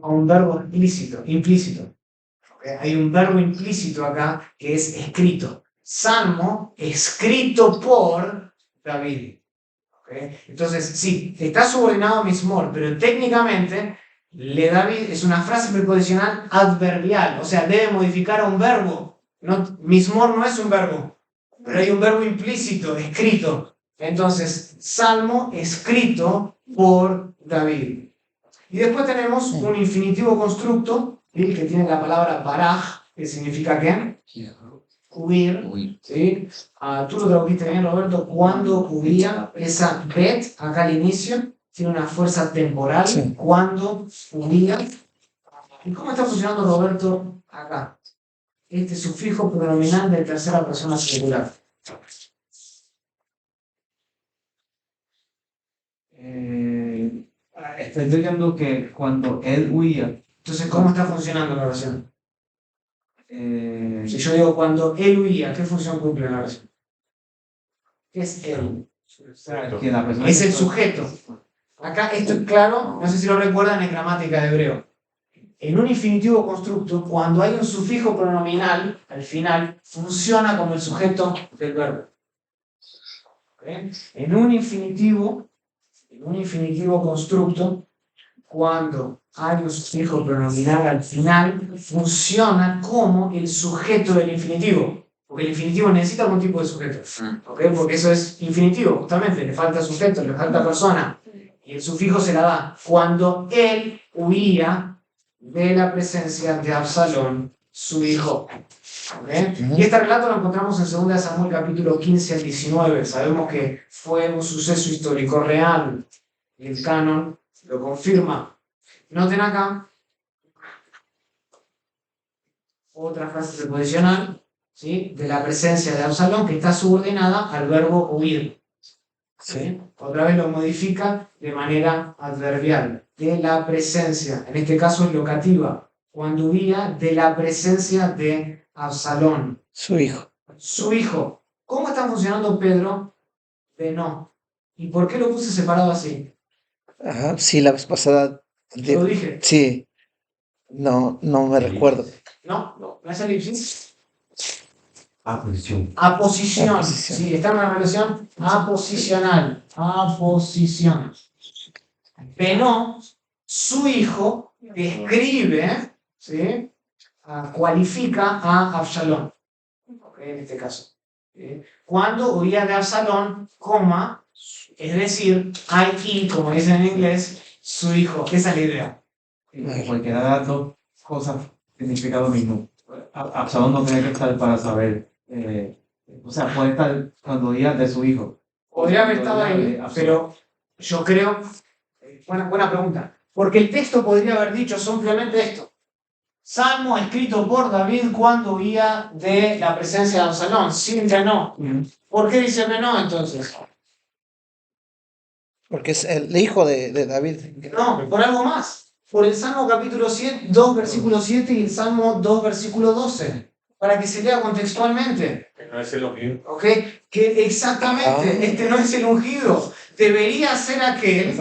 a un verbo implícito. ¿Okay? Hay un verbo implícito acá que es escrito. Salmo escrito por David. ¿Okay? Entonces, sí, está subordinado a mismor, pero técnicamente David es una frase preposicional adverbial, o sea, debe modificar a un verbo. No, mismor no es un verbo, pero hay un verbo implícito, escrito. Entonces, salmo escrito por David. Y después tenemos un infinitivo constructo, ¿sí? Que tiene la palabra baraj, que significa ¿qué? Huir. ¿Sí? Tú lo tradujiste bien, Roberto, cuando huía, esa bet acá al inicio tiene una fuerza temporal, sí. Cuando huía. ¿Y cómo está funcionando, Roberto, acá? Este sufijo pronominal de tercera persona singular. Estoy diciendo que cuando él huía. Entonces, ¿cómo está funcionando la oración? Si yo digo cuando él huía, ¿qué función cumple la oración? ¿Qué es él? Es el sujeto. Acá esto es claro, no sé si lo recuerdan en gramática de hebreo. En un infinitivo constructo, cuando hay un sufijo pronominal al final, funciona como el sujeto del verbo. ¿Okay? En un infinitivo constructo, cuando hay un sufijo pronominal al final, funciona como el sujeto del infinitivo. Porque el infinitivo necesita algún tipo de sujeto. ¿Okay? Porque eso es infinitivo, justamente. Le falta sujeto, le falta persona. Y el sufijo se la da. Cuando él huía de la presencia de Absalón, su hijo. ¿Okay? Y este relato lo encontramos en 2 Samuel capítulo 15 al 19. Sabemos que fue un suceso histórico real. Y el canon lo confirma. Noten acá otra frase preposicional, ¿sí? De la presencia de Absalón que está subordinada al verbo huir. ¿Sí? Otra vez lo modifica de manera adverbial. De la presencia, en este caso es locativa, cuando huía de la presencia de Absalón. Su hijo. Su hijo. ¿Cómo está funcionando Pedro? De no. ¿Y por qué lo puse separado así? Ajá, sí, la vez pasada. ¿Lo dije? Sí, no me recuerdo. No es elipsis. Aposición. Aposición. Sí, está en una relación aposicional. Aposición. Benó, su hijo, describe, ¿sí? Cualifica a Absalón. Okay, en este caso. ¿Sí? Cuando huía de Absalón, coma, es decir, hay que, como dicen en inglés, su hijo. Esa es la idea. Cualquiera de las dos cosas significa lo mismo. Absalón no tiene que estar para saber. O sea, puede estar cuando diga de su hijo. Podría haber estado ahí, pero yo creo. Buena pregunta. Porque el texto podría haber dicho simplemente esto. Salmo escrito por David cuando huía de la presencia de Absalón. Sin Benó. ¿Por qué dice Benó entonces? Porque es el hijo de David. No, por algo más. Por el Salmo capítulo 7, 2, versículo 7 y el Salmo 2, versículo 12. Para que se lea contextualmente. Que no es el ungido. ¿Ok? Que exactamente, este no es el ungido. Debería ser aquel,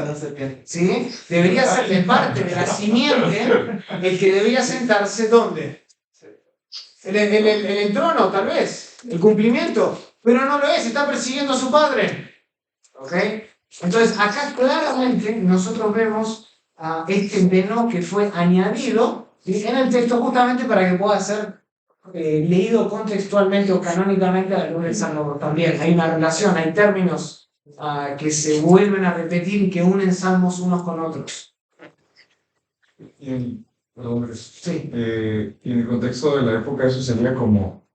¿sí? Debería ser de parte de la simiente el que debería sentarse, ¿dónde? En el trono, tal vez. El cumplimiento. Pero no lo es, está persiguiendo a su padre. ¿Ok? Entonces, acá claramente nosotros vemos a este Benó que fue añadido, ¿sí? En el texto justamente para que pueda ser leído contextualmente o canónicamente a la luz del Salmo también. Hay una relación, hay términos que se vuelven a repetir y que unen salmos unos con otros. Perdón, Sí. en el contexto de la época eso sería como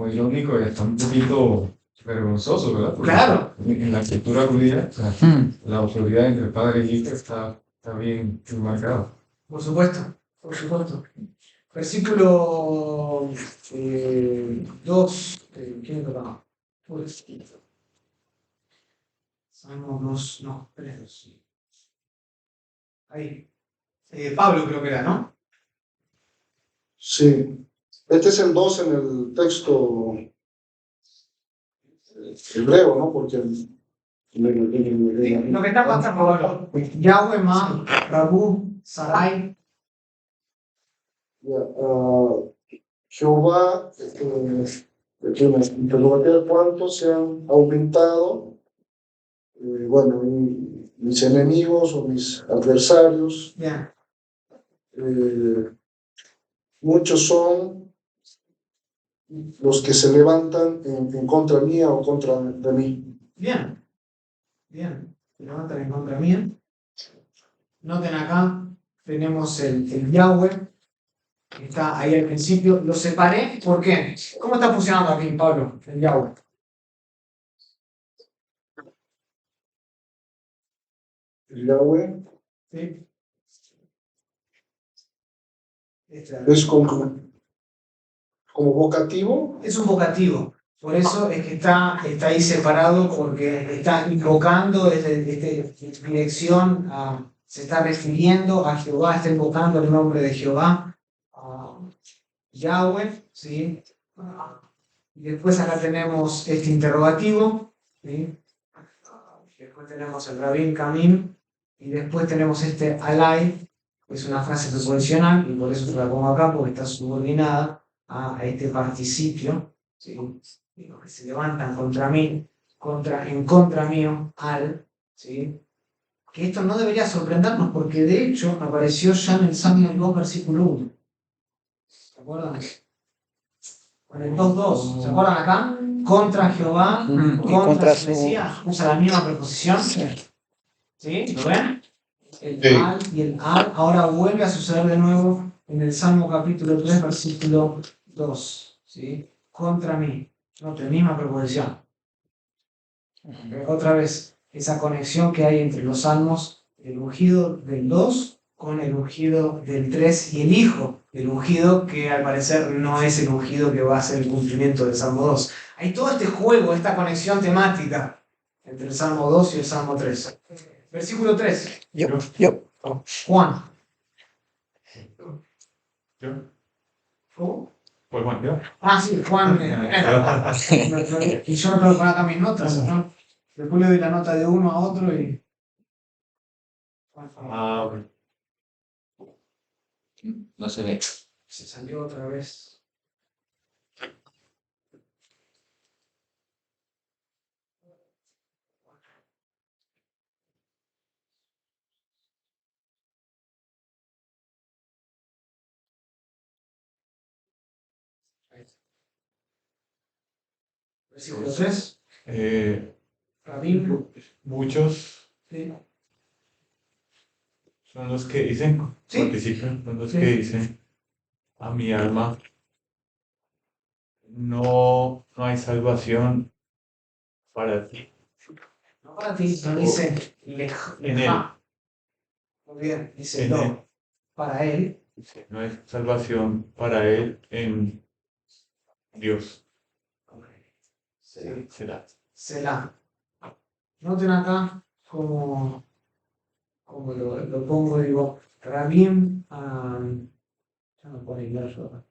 irónico y hasta un poquito vergonzoso, ¿verdad? Porque Claro. En la cultura judía, o sea, la autoridad entre padre e hijo está bien marcada. Por supuesto, por supuesto. Versículo 2. ¿Quién lo Salmo 2, no, 3. Ahí. Pablo creo que era, ¿no? Sí. Este es el 2 en el texto hebreo, ¿no? Porque Lo que está pasando, Yahweh Ma, Rabu, Sarai, Ya, Jehová, interrogativa, ¿cuánto se han aumentado? Bueno, mis enemigos o mis adversarios, Bien, muchos son los que se levantan en contra mía o contra de mí. bien, bien. Se levantan en contra mía. Noten acá, tenemos el Yahweh, que está ahí al principio. Lo separé, ¿por qué? ¿Cómo está funcionando aquí, Pablo, el Yahweh? El Yahweh ¿Sí? es como vocativo. Es un vocativo, por eso es que está ahí separado, porque está invocando desde dirección, se está refiriendo a Jehová, está invocando el nombre de Jehová, Yahweh, ¿sí? Y después acá tenemos este interrogativo, ¿sí? Después tenemos el Rabin Kamim, y después tenemos este Alay, que es una frase preposicional, y por eso se la pongo acá, porque está subordinada a este participio, ¿sí? Y los que se levantan contra mí, en contra mío, ¿sí? Que esto no debería sorprendernos, porque de hecho apareció ya en el Salmo 2, versículo 1. ¿Se acuerdan? Con el 2.2, ¿se acuerdan acá? Contra Jehová, Y contra contra su su... Mesías, usa la misma preposición. Sí. ¿Sí? ¿Lo ven? El Sí. al y el al ahora vuelve a suceder de nuevo en el Salmo capítulo 3, versículo 2. ¿Sí? Contra mí. No, la misma preposición. Otra vez, esa conexión que hay entre los salmos, el ungido del 2 con el ungido del 3 y el hijo del ungido, que al parecer no es el ungido que va a ser el cumplimiento del Salmo 2. Hay todo este juego, esta conexión temática entre el Salmo 2 y el Salmo 3. Versículo 3. Yo. Juan. Yo. ¿Cómo? Pues bueno, yo. Ah, sí, Juan. Y yo no tengo que poner acá mis notas, ¿no? Después le doy la nota de uno a otro y... Ah, bueno. No se ve. Se salió otra vez. Versículo 3. Rabín. Muchos Sí. son los que dicen, Sí. participan, son los Sí. que dicen a mi alma, no hay salvación para ti. No para ti, no dice En lejá. Muy bien, dice En no. él. Para él. No hay salvación para él en Dios. Sí. Será. Selah. Noten acá como lo pongo, digo, Rabim, ya me pone inverso acá.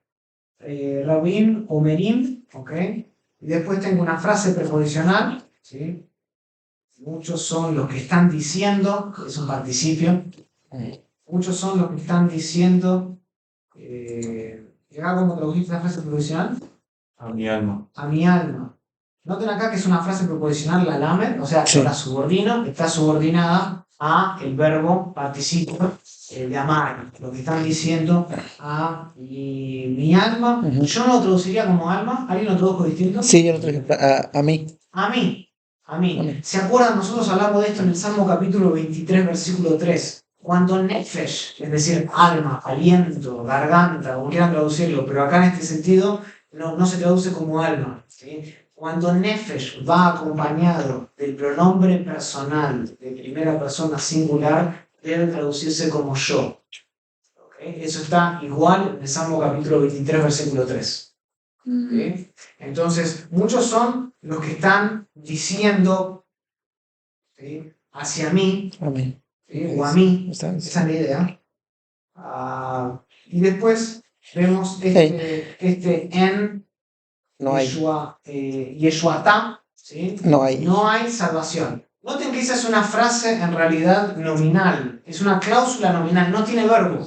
Rabim o Merim, ¿ok? Y después tengo una frase preposicional, ¿sí? Muchos son los que están diciendo, es un participio, muchos son los que están diciendo, ¿y acá cómo tradujiste la frase preposicional? A mi alma. A mi alma. Noten acá que es una frase preposicional, la lamer, o sea, Sí. la subordino, está subordinada a el verbo participio de amar. Lo que están diciendo a mi alma. Ujú. Yo no lo traduciría como alma. ¿Alguien lo tradujo distinto? Sí, yo lo traje a mí. A mí. A A mí. mí. ¿Se acuerdan? Nosotros hablamos de esto en el Salmo capítulo 23, versículo 3. Cuando nefesh, es decir, alma, aliento, garganta, como quieran traducirlo, pero acá en este sentido no se traduce como alma, ¿sí? Cuando nefesh va acompañado del pronombre personal de primera persona singular, debe traducirse como yo. ¿Okay? Eso está igual en el Salmo capítulo 23, versículo 3. ¿Sí? Entonces, muchos son los que están diciendo, ¿sí?, hacia mí, A mí. ¿sí?, o a mí. Está- Esa es la idea. Y después vemos este en No hay. Yeshuatá, ¿sí? No hay. No hay salvación. Noten que esa es una frase en realidad nominal, es una cláusula nominal, no tiene verbo.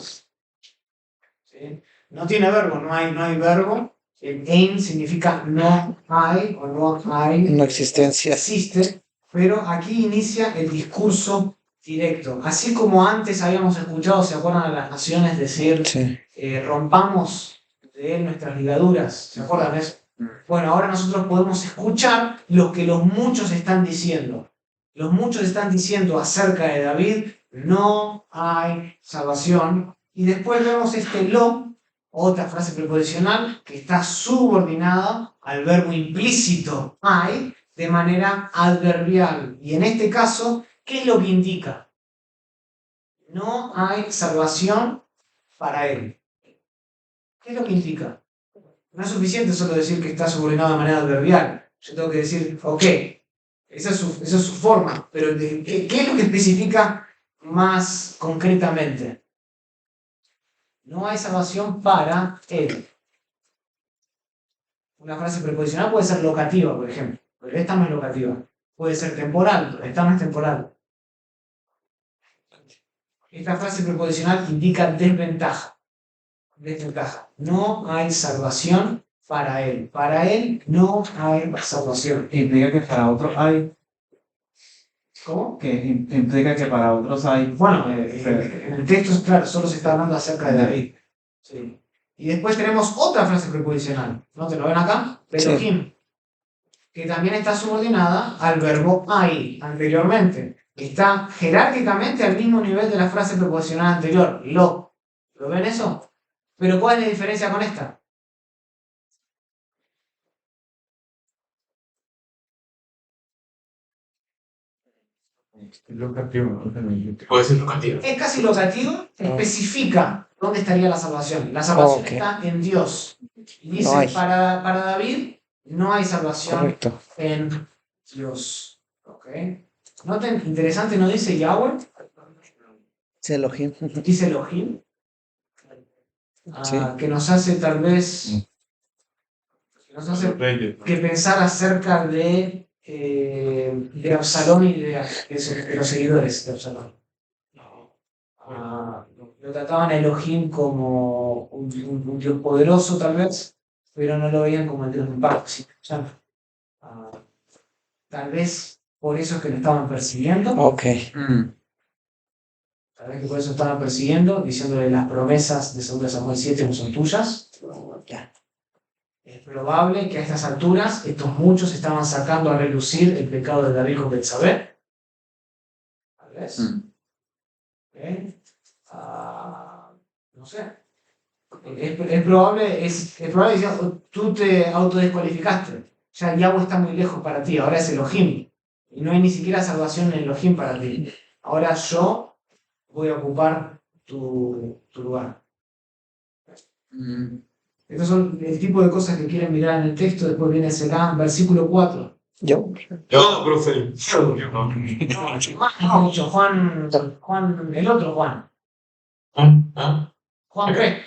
¿Sí? no tiene verbo, no hay verbo. El ein significa no hay o no hay. No existencia. Existe, pero aquí inicia el discurso directo. Así como antes habíamos escuchado, ¿se acuerdan a las naciones decir, Sí. rompamos de él nuestras ligaduras? ¿Se acuerdan de eso? Bueno, ahora nosotros podemos escuchar lo que los muchos están diciendo. Los muchos están diciendo acerca de David, no hay salvación. Y después vemos este lo, otra frase preposicional, que está subordinada al verbo implícito hay, de manera adverbial. Y en este caso, ¿qué es lo que indica? No hay salvación para él. ¿Qué es lo que indica? No es suficiente solo decir que está subordinado de manera adverbial. Yo tengo que decir, ok, esa es su forma, pero ¿qué es lo que especifica más concretamente? No hay salvación para él. Una frase preposicional puede ser locativa, por ejemplo, pero esta no es locativa. Puede ser temporal, pero esta no es temporal. Esta frase preposicional indica desventaja. Desventaja. No hay salvación para él. Para él no hay salvación. Implica que para otros hay, ¿Cómo? que implica que para otros hay. Bueno, en el texto, claro, solo se está hablando acerca de David. Sí. Y después tenemos otra frase preposicional. ¿No te lo ven acá? Elohim. Que también está subordinada al verbo hay, anteriormente. Está jerárquicamente al mismo nivel de la frase preposicional anterior, lo. ¿Lo ven eso? Pero ¿cuál es la diferencia con esta? Puede ser locativo. Es casi locativo, especifica dónde estaría la salvación. La salvación Ok. está en Dios. Y dice, No hay. para David, no hay salvación Correcto. en Dios. ¿Ok? Noten, interesante, ¿no dice Yahweh? Sí, Elohim. Dice Elohim. Sí. Que nos hace tal vez nos hace que pensar acerca de Absalón y de los seguidores de Absalón. Lo trataban a Elohim como un Dios poderoso tal vez, pero no lo veían como el Dios del pacto. ¿Sí? Tal vez por eso es que lo estaban persiguiendo. Ok. Tal vez que por eso estaban persiguiendo, diciéndole las promesas de 2 Samuel 7 no son tuyas. Ya. Es probable que a estas alturas estos muchos estaban sacando a relucir el pecado de David con Betsabé. Tal vez. ¿Okay? No sé. Es probable que tú te autodescualificaste. Ya Yahweh está muy lejos para ti. Ahora es Elohim. Y no hay ni siquiera salvación en Elohim para ti. Ahora yo voy a ocupar tu lugar. Estos son el tipo de cosas que quieren mirar en el texto. Después viene Selah, versículo 4. Yo. Yo, profe. No, mucho. Juan, el otro Juan. ¿Ah? Juan ¿qué?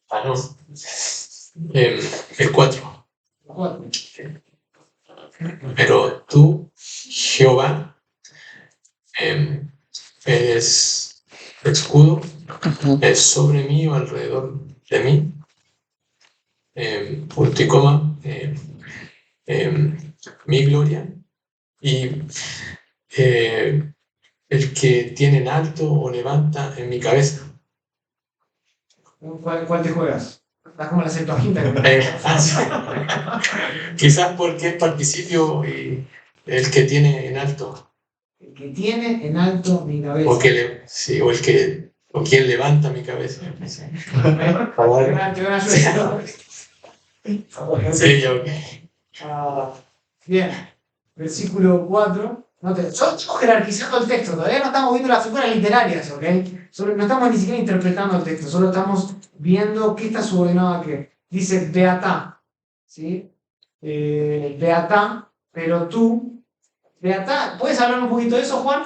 Ah, no. El 4. 4. Pero tú, Jehová, eres escudo, es sobre mí o alrededor de mí. Punto y coma. Mi gloria. Y el que tiene en alto o levanta en mi cabeza. ¿Cuál te juegas? Estás como la Septuaginta. Sí. Quizás porque es participio y el que tiene en alto. El que tiene en alto mi cabeza. O quien levanta mi cabeza. Te van a ayudar. Sí, ya, ok. Bien, versículo 4. Solo estamos jerarquizando el texto, todavía no estamos viendo las figuras literarias, ¿ok? No estamos ni siquiera interpretando el texto, solo estamos viendo qué está subordinado a qué. Dice Beatá, ¿sí? Beatá, pero tú, Beatá, ¿puedes hablar un poquito de eso, Juan?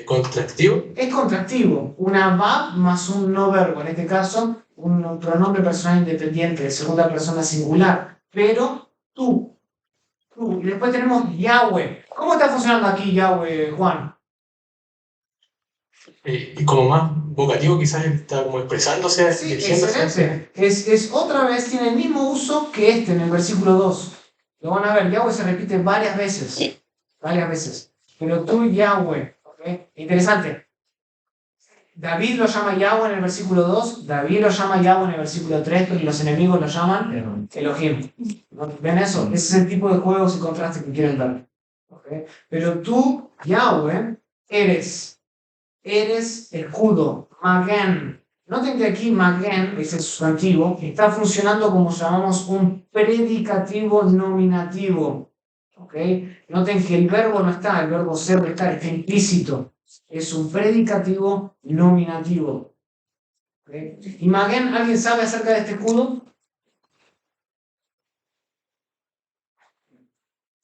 ¿Contractivo? Es contractivo, una va más un no verbo, en este caso un pronombre personal independiente de segunda persona singular, pero tú. Y después tenemos Yahweh. ¿Cómo está funcionando aquí Yahweh, Juan? Y como más vocativo, quizás está como expresándose, Sí, dirigiéndose. excelente. Es otra vez, tiene el mismo uso que este en el versículo 2. Lo van a ver, Yahweh se repite varias veces. Varias veces. Pero tú, Yahweh, ¿ok? Interesante. David lo llama Yahweh en el versículo 2, David lo llama Yahweh en el versículo 3, pero los enemigos lo llaman Elohim. ¿No? ¿Ven eso? Ese es el tipo de juegos y contrastes que quieren ver. ¿Ok? Pero tú, Yahweh, eres escudo, Magen. Noten que aquí Magen, ese sustantivo, está funcionando como llamamos un predicativo nominativo. ¿Ok? Noten que el verbo no está, el verbo ser está implícito. Es un predicativo nominativo. ¿Ok? Y Magen, ¿alguien sabe acerca de este escudo?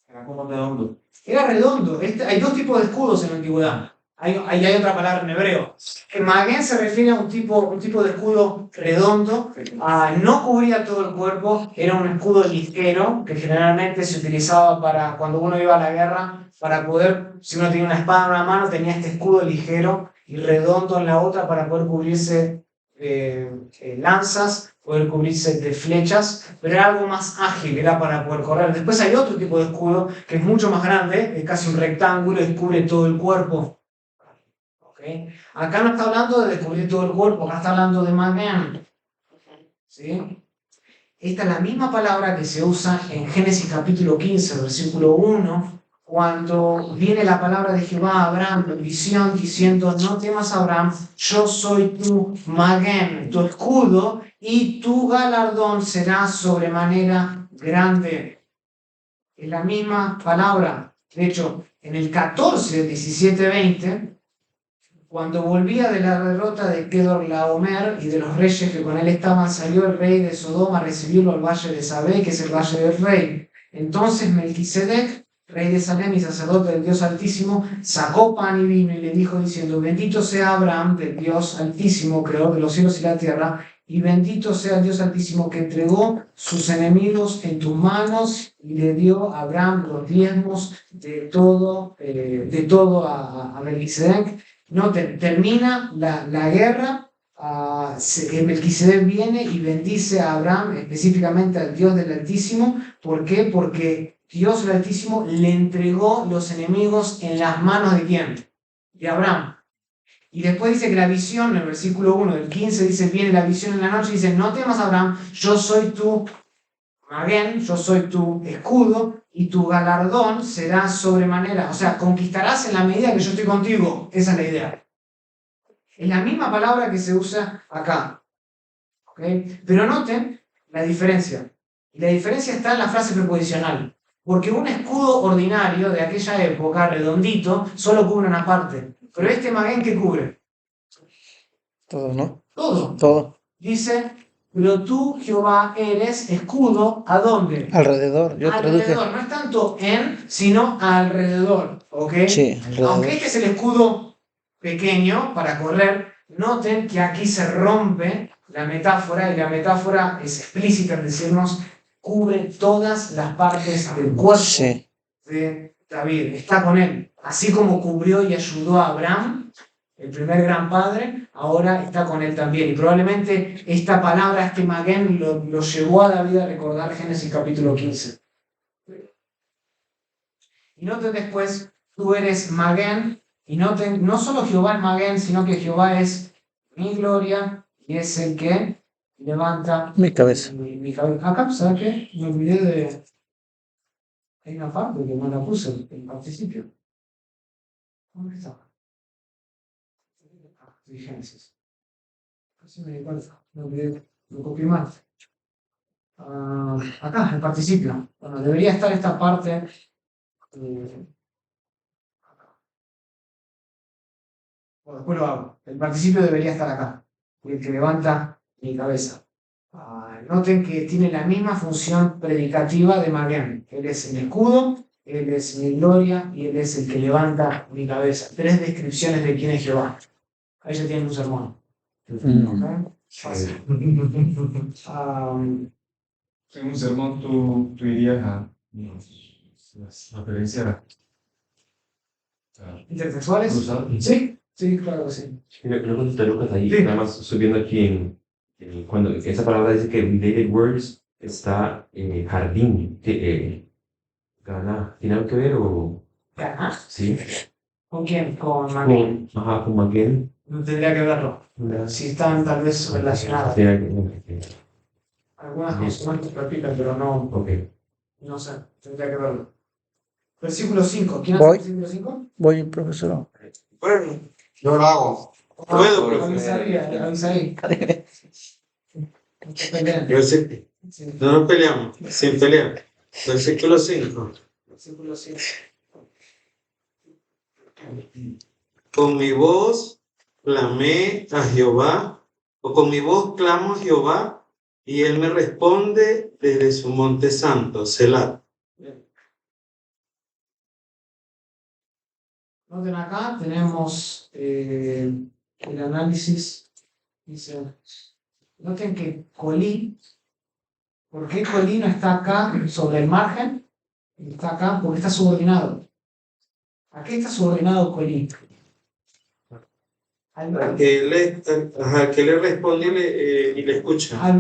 Era como redondo. Era redondo. Hay dos tipos de escudos en la antigüedad. Hay otra palabra en hebreo. Magen se refiere a un tipo de escudo redondo. No cubría todo el cuerpo. Era un escudo ligero que generalmente se utilizaba para cuando uno iba a la guerra, para poder, si uno tenía una espada en una mano, tenía este escudo ligero y redondo en la otra para poder cubrirse lanzas, poder cubrirse de flechas, pero era algo más ágil, era para poder correr. Después hay otro tipo de escudo que es mucho más grande, es casi un rectángulo y cubre todo el cuerpo. ¿Okay? Acá no está hablando de cubrir todo el cuerpo, acá está hablando de Magen. ¿Sí? Esta es la misma palabra que se usa en Génesis capítulo 15, versículo 1, cuando viene la palabra de Jehová a Abraham en visión diciendo: no temas, Abraham, yo soy tu Magen, tu escudo, y tu galardón será sobremanera grande. Es la misma palabra. De hecho, en el 14, 17, 20, cuando volvía de la derrota de Kedorlaomer y de los reyes que con él estaban, salió el rey de Sodoma a recibirlo al valle de Sabé, que es el valle del rey. Entonces Melquisedec, rey de Salem y sacerdote del Dios Altísimo, sacó pan y vino y le dijo diciendo: bendito sea Abraham del Dios Altísimo, creador de los cielos y la tierra, y bendito sea el Dios Altísimo que entregó sus enemigos en tus manos y le dio a Abraham los diezmos de todo a Melquisedec. No, termina la guerra, Melquisedec viene y bendice a Abraham, específicamente al Dios del Altísimo. ¿Por qué? Porque Dios del Altísimo le entregó los enemigos en las manos de ¿quién? De Abraham. Y después dice que la visión, en el versículo 1 del 15, dice: viene la visión en la noche y dice: no temas, Abraham, yo soy tu Magen, yo soy tu escudo, y tu galardón será sobremanera. O sea, conquistarás en la medida que yo estoy contigo. Esa es la idea. Es la misma palabra que se usa acá. ¿Okay? Pero noten la diferencia. Y la diferencia está en la frase preposicional. Porque un escudo ordinario de aquella época, redondito, solo cubre una parte. Pero este Magen, ¿qué cubre? Todo, ¿no? Todo. Todo. Dice: pero tú, Jehová, eres escudo, ¿a dónde? Alrededor. Yo traduje. Alrededor, no es tanto en, sino alrededor, ¿ok? Sí, alrededor. Aunque este es el escudo pequeño para correr, noten que aquí se rompe la metáfora, y la metáfora es explícita en decirnos: cubre todas las partes del cuerpo Sí. de David, está con él. Así como cubrió y ayudó a Abraham, el primer gran padre, ahora está con él también. Y probablemente esta palabra, este Magen, lo llevó a David a recordar Génesis capítulo 15. Y noten después: tú eres Magen, y noten, no solo Jehová es Magen, sino que Jehová es mi gloria y es el que levanta Mi cabeza. mi cabeza. Acá, ¿sabes qué? Me olvidé de... Hay una parte que no la puse, el participio. ¿Dónde está? De Génesis. Casi me di cuenta, me olvidé, lo copié mal. Acá, el participio. Bueno, debería estar esta parte. Bueno, después lo hago. El participio debería estar acá. El que levanta mi cabeza. Noten que tiene la misma función predicativa de Magen. Él es el escudo, él es mi gloria y él es el que levanta mi cabeza. 3 descripciones de quién es Jehová. Ahí ya tienen un sermón. ¿Okay? Fácil. En un sermón tú irías a las referencias ¿Intersexuales? cruzadas. Sí, Sí, claro que sí. Creo que está Lucas ahí, Sí. nada más estoy viendo aquí cuando esa palabra dice que related words está jardín, ¿tiene algo que ver o Ajá. sí? ¿Con quién? Con Mami. Con Maguen. No tendría que verlo. Si están tal vez relacionadas. Algunas consonantes repiten, pero no, Ok. no sé. Tendría que verlo. Versículo 5. ¿Quién Voy. hace el versículo 5? Voy, profesor. Bueno, yo lo hago. Puedo, Avisa ahí, avisa ahí. No peleen. Versículo- Sí, No nos peleamos, sin pelear. Versículo 5. versículo 5. Con mi voz clamé a Jehová, o con mi voz clamo a Jehová, y él me responde desde su monte santo, Selah. Noten acá, tenemos el análisis. Dice, noten que Colí, ¿por qué Colí no está acá sobre el margen? Está acá porque está subordinado. ¿A qué está subordinado Colí? Al que le responde y le escucha. Al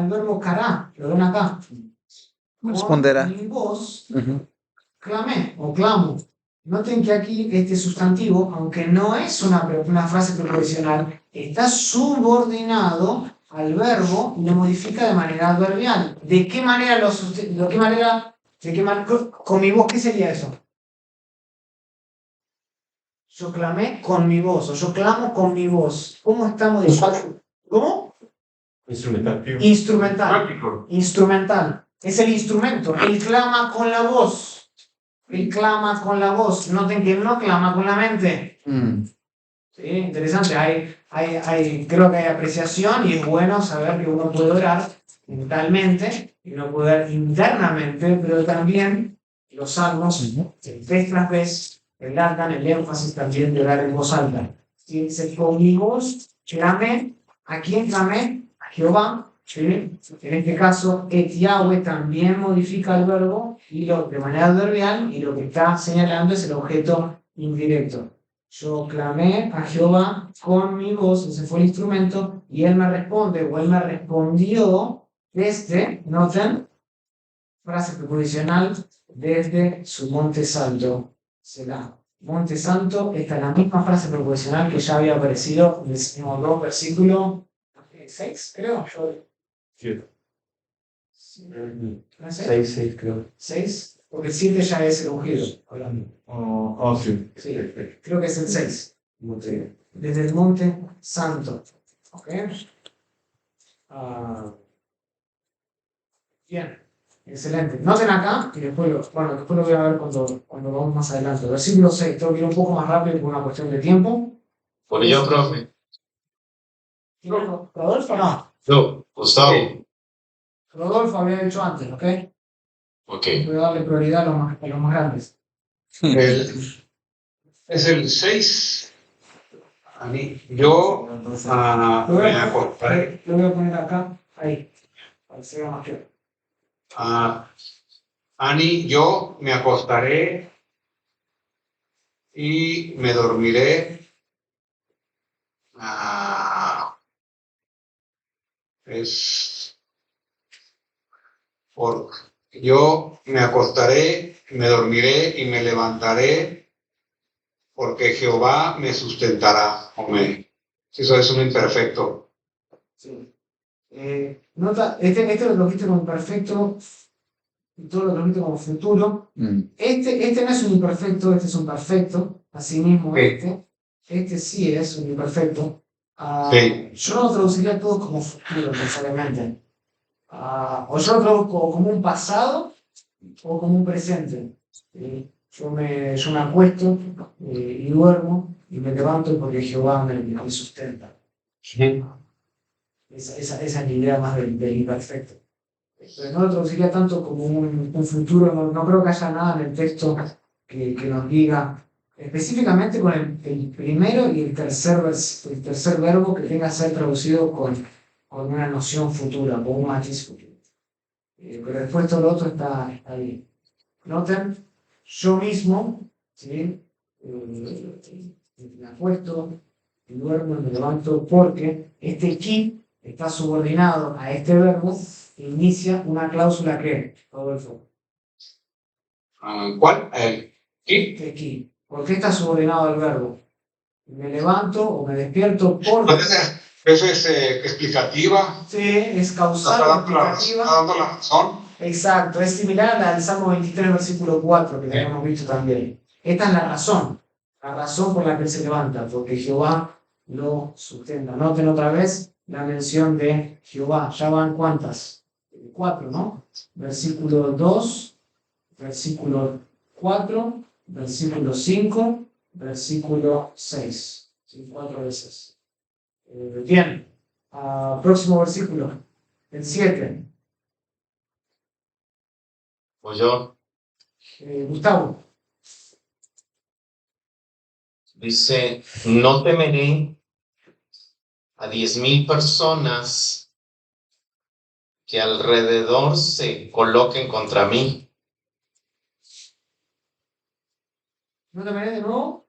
verbo cará, lo ven acá. Responderá. Con mi voz Ujú. clamé o clamo. Noten que aquí este sustantivo, aunque no es una frase preposicional, está subordinado al verbo y lo modifica de manera adverbial. ¿De qué manera con mi voz, qué sería eso? Yo clamé con mi voz, o yo clamo con mi voz. ¿Cómo está modificado? ¿Cómo? Instrumental. Instrumental. Instrumental. Es el instrumento. Él clama con la voz. Él clama con la voz. Noten que él no clama con la mente. Sí, interesante. Creo que hay apreciación y es bueno saber que uno puede orar mentalmente y uno puede orar internamente, pero también los salmos, vez tras vez, relatan el énfasis también de orar en voz alta. ¿Sí? Dice, con mi voz clamé. ¿A quién clamé? A Jehová. ¿Sí? En este caso, Yahweh también modifica el verbo de manera adverbial y lo que está señalando es el objeto indirecto. Yo clamé a Jehová con mi voz, ese fue el instrumento, y él me responde, o él me respondió desde, noten, frase preposicional, desde su monte santo. Será. Monte santo, esta es la misma frase preposicional que ya había aparecido en el Salmo 2, versículo 6, creo. 7. ¿No es 6, creo. 6, porque el 7 ya es el ungido, hablando. Sí. Sí, creo que es el 6. Desde el monte santo. ¿Ok? Bien, excelente. Noten acá, y después después lo voy a ver cuando vamos más adelante. Versículo 6, tengo que ir un poco más rápido por una cuestión de tiempo. Por yo, profe. Rodolfo no. No, Gustavo. Rodolfo había dicho antes, ¿ok? Ok. Voy a darle prioridad a los más grandes. Es el 6. Yo me acostaré. Lo voy a poner acá, ahí, para que se vea más claro. Ani, yo me acostaré y me dormiré. Yo me acostaré, me dormiré y me levantaré, porque Jehová me sustentará. Amén. Eso es un imperfecto. Sí. Nota, este lo trajiste como imperfecto y todo lo trajiste como futuro. Este no es un imperfecto, este es un perfecto. Asimismo, Sí. este sí es un imperfecto. Sí. Yo no lo traduciría todo como futuro necesariamente. O yo lo traduzco como un pasado o como un presente. ¿Sí? Yo me acuesto y duermo y me levanto porque Jehová me sustenta. Esa es la idea más del imperfecto. Pero no lo traduciría tanto como un futuro, no creo que haya nada en el texto que nos diga específicamente con el primero y el tercer verbo que tenga que ser traducido con una noción futura, con un matiz futuro. Pero después todo lo otro está bien. Noten, yo mismo, ¿sí? me acuesto, duermo, me levanto, porque este ki está subordinado a este verbo e inicia una cláusula que, Rodolfo. ¿Cuál? ¿Qué? Este ki. ¿Por qué está subordinado al verbo? Me levanto o me despierto porque... ¿Eso es explicativa? Sí, es causal explicativa. ¿Está dando la razón? Exacto, es similar a la del Salmo 23, versículo 4, que habíamos visto también. Esta es la razón por la que él se levanta, porque Jehová lo sustenta. Noten otra vez la mención de Jehová. ¿Ya van cuántas? 4, ¿no? Versículo 2, versículo 4, versículo 5, versículo 6. ¿Sí? 4 veces. Bien, próximo versículo, el 7. Pues yo. Gustavo. Dice, no temeré a 10,000 personas que alrededor se coloquen contra mí. ¿No temeré de nuevo?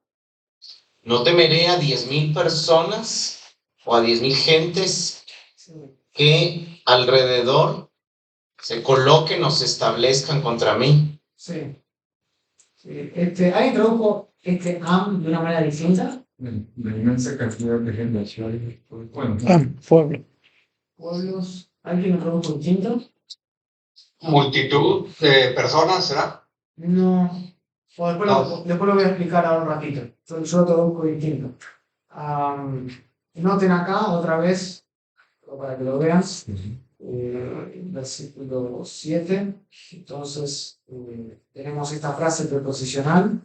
No temeré a 10,000 personas o a 10,000 gentes Sí. que alrededor se coloquen o se establezcan contra mí. Sí. ¿Alguien tradujo este am de una manera distinta? La inmensa cantidad de gente. Bueno, Pueblo. Pueblos. ¿Alguien lo tradujo distinto? Multitud de personas, ¿será? No. O después, No. después lo voy a explicar ahora un ratito. Yo lo traduzco distinto. Noten acá otra vez, para que lo vean, versículo 7. Entonces, tenemos esta frase preposicional,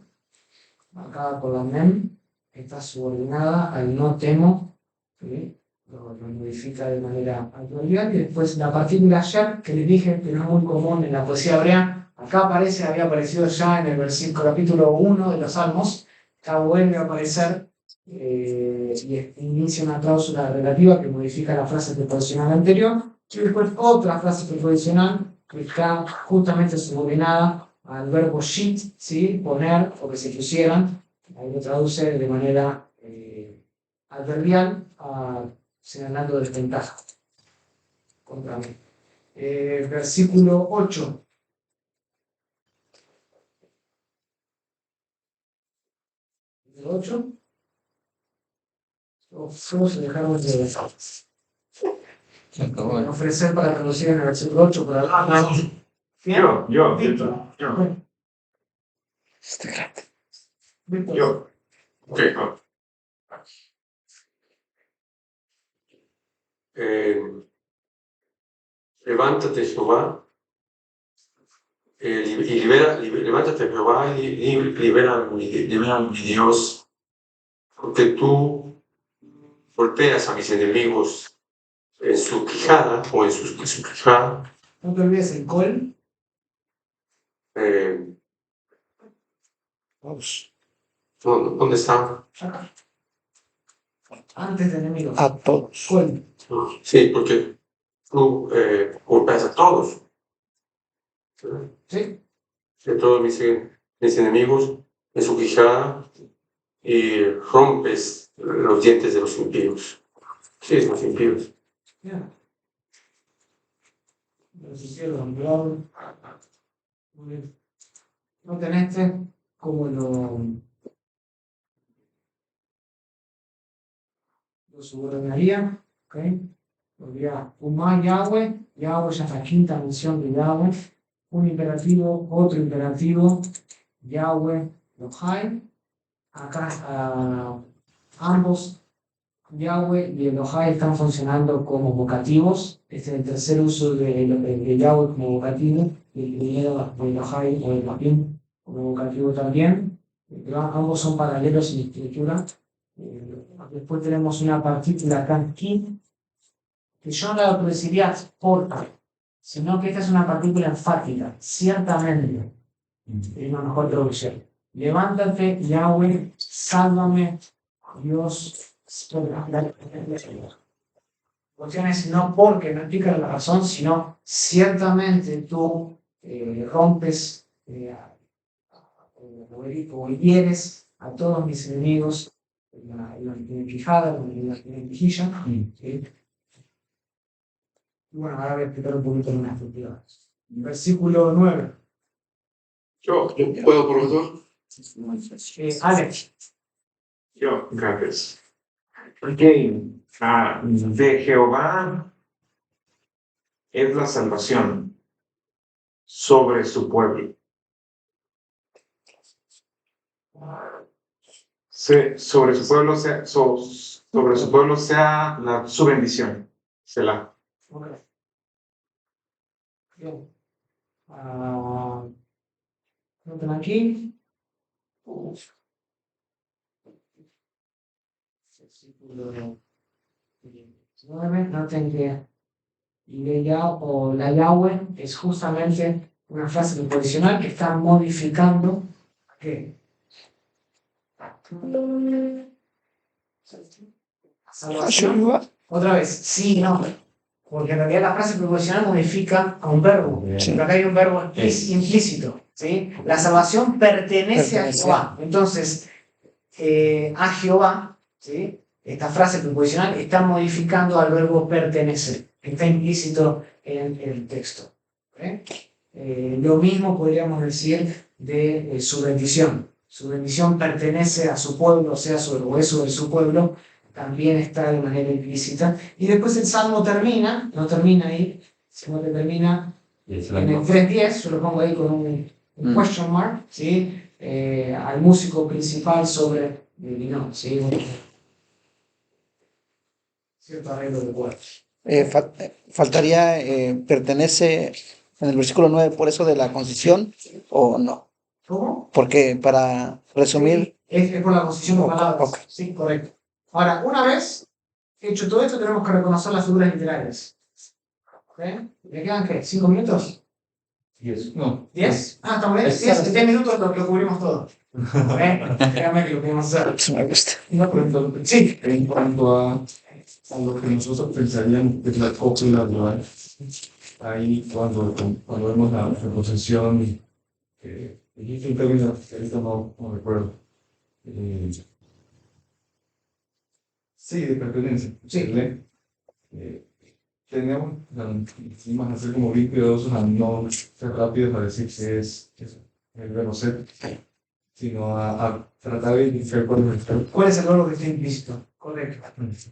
marcada por la mem, está subordinada al no temo, ¿sí? Lo modifica de manera adverbial, y después la partícula ayer, que les dije que no es muy común en la poesía hebrea, acá aparece, había aparecido ya en el versículo capítulo 1 de los Salmos, acá vuelve a aparecer y inicia una cláusula relativa que modifica la frase preposicional anterior, y después otra frase preposicional que está justamente subordinada al verbo shit, ¿sí? Poner o que se pusieran, ahí lo traduce de manera adverbial, señalando desventaja contra mí. Versículo 8. El 8. Todos se dejaron de ofrecer para traducir en el versículo 8 por algo. yo. Víctor. Yo. Ok, no. Levántate, Jehová, levántate, Jehová, y libera mi Dios, porque tú golpeas a mis enemigos en su quijada o en su quijada. No te olvides el col. Todos. ¿Dónde está? Acá. Antes de enemigos. A todos. Col. Sí, porque tú golpeas a todos. ¿Sí? De todos mis enemigos en su quijada y rompes los dientes de los impíos. Sí, de los impíos. Bien. Los hicieron blog. Muy bien. Noten este como lo subordinaría. ¿Ok? Podría Umá Yahweh. Yahweh ya es la quinta mención de Yahweh. Un imperativo, otro imperativo. Yahweh Elohai. Acá ambos, Yahweh y Elohai, están funcionando como vocativos. Este es el tercer uso de Yahweh como vocativo, y el primero de Elohai o Elohim como vocativo también. Pero ambos son paralelos en escritura. Después tenemos una partícula acá, ki, que yo no la produciría porque, sino que esta es una partícula enfática, ciertamente. Es una mejor traducción. Levántate, Yahweh, sálvame, Dios. La cuestión es no porque, no explica la razón, sino ciertamente tú rompes o hieres a todos mis enemigos en la quijada, en la quijilla. ¿Sí? Y bueno, ahora voy a explicar un poquito en una perspectiva. Versículo 9. Yo puedo, profesor. Alex. Yo, gracias. Ok. De Jehová es la salvación sobre su pueblo. Sobre su pueblo sea, sobre su pueblo sea su bendición. Selah. Ok. Bien. Noten aquí. Versículo 9. Noten que la Yahweh es justamente una frase preposicional que está modificando ¿qué? Salvación. Otra vez, sí, no. Porque en realidad la frase preposicional modifica a un verbo. Sí. Pero acá hay un verbo implícito. ¿Sí? La salvación pertenece a Jehová. Entonces, a Jehová, ¿sí? Esta frase preposicional está modificando al verbo pertenecer. Está implícito en el texto. ¿Okay? Lo mismo podríamos decir de su bendición. Su bendición pertenece a su pueblo, o sea, sobre el hueso de su pueblo, también está de manera implícita. Y después el salmo termina, no termina ahí, sino que termina en el 3.10, yo lo pongo ahí con un question mark, ¿sí? Al músico principal sobre no, ¿sí? Cierto arreglo de cuerdas. Faltaría, pertenece en el versículo 9 por eso de la concesión, o no. ¿Cómo? Porque para resumir, Es por la posición de palabras. Ok. Sí, correcto. Ahora, una vez hecho todo esto, tenemos que reconocer las figuras literarias. ¿Ok? ¿Me quedan qué? ¿5 minutos? 10. No. ¿10? Ah, estamos bien. 10 minutos lo cubrimos todo. Créame que lo podemos hacer. eso me gusta. No, sí. En cuanto a lo que nosotros pensaríamos que es la copia, ¿verdad? Ahí cuando vemos la preposición, dijiste un término que ahorita no recuerdo. Sí, de pertenencia. Sí. Tenemos que hacer como bien cuidadosos a no ser rápidos a decir que es el verbo ser, sino a tratar de identificar ¿Cuál es el verbo que está implícito? Correcto.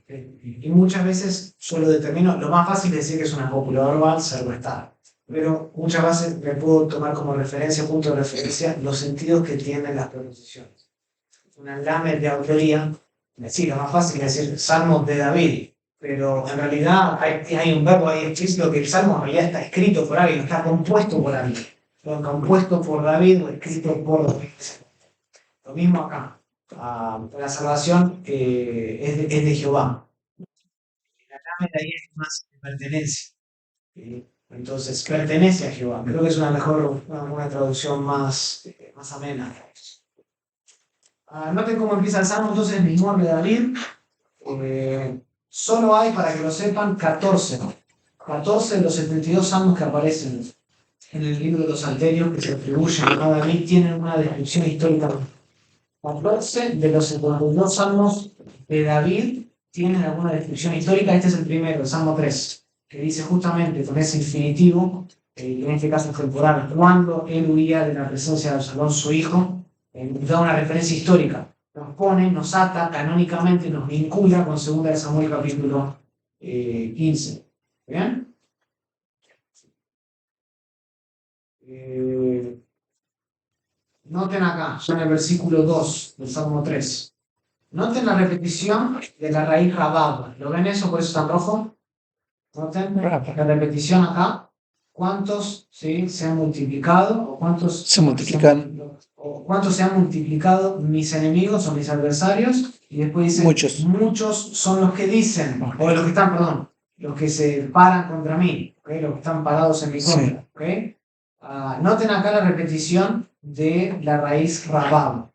Y muchas veces yo lo determino, lo más fácil es decir que es una cópula verbal, ser o estar. Pero muchas veces me puedo tomar como referencia, punto de referencia, los sentidos que tienen las preposiciones. Una lamer de autoría, sí, lo más fácil es decir Salmos de David, pero en realidad hay un verbo ahí explícito que el Salmo en realidad está escrito por alguien, no está compuesto por alguien. Está compuesto por David o escrito por David. Lo mismo acá. La salvación es de Jehová. La lamer de ahí es más de pertenencia. Entonces, pertenece a Jehová. Creo que es una traducción más amena. Noten cómo empieza el Salmo, entonces, el mismo de David. Solo hay, para que lo sepan, 14 de los 72 salmos que aparecen en el libro de los Salterios que se atribuyen a David tienen una descripción histórica. 14 de los 72 salmos de David tienen alguna descripción histórica. Este es el primero, el Salmo 3, que dice justamente con ese infinitivo, en este caso temporal, cuando él huía de la presencia de Absalón, su hijo, da una referencia histórica. Nos pone, nos ata canónicamente, nos vincula con 2 de Samuel capítulo 15. ¿Bien? Noten acá, ya en el versículo 2 del Salmo 3. Noten la repetición de la raíz rabab. ¿Lo ven eso? Por eso está en rojo. Noten la repetición acá. ¿Cuántos ¿sí? se han multiplicado? ¿O cuántos Se multiplican. ¿O cuántos se han multiplicado mis enemigos o mis adversarios? Y después dice, muchos son los que dicen, o los que están, perdón, los que se paran contra mí, ¿okay? Los que están parados en mi contra. Sí. ¿Okay? Noten acá la repetición de la raíz rabab.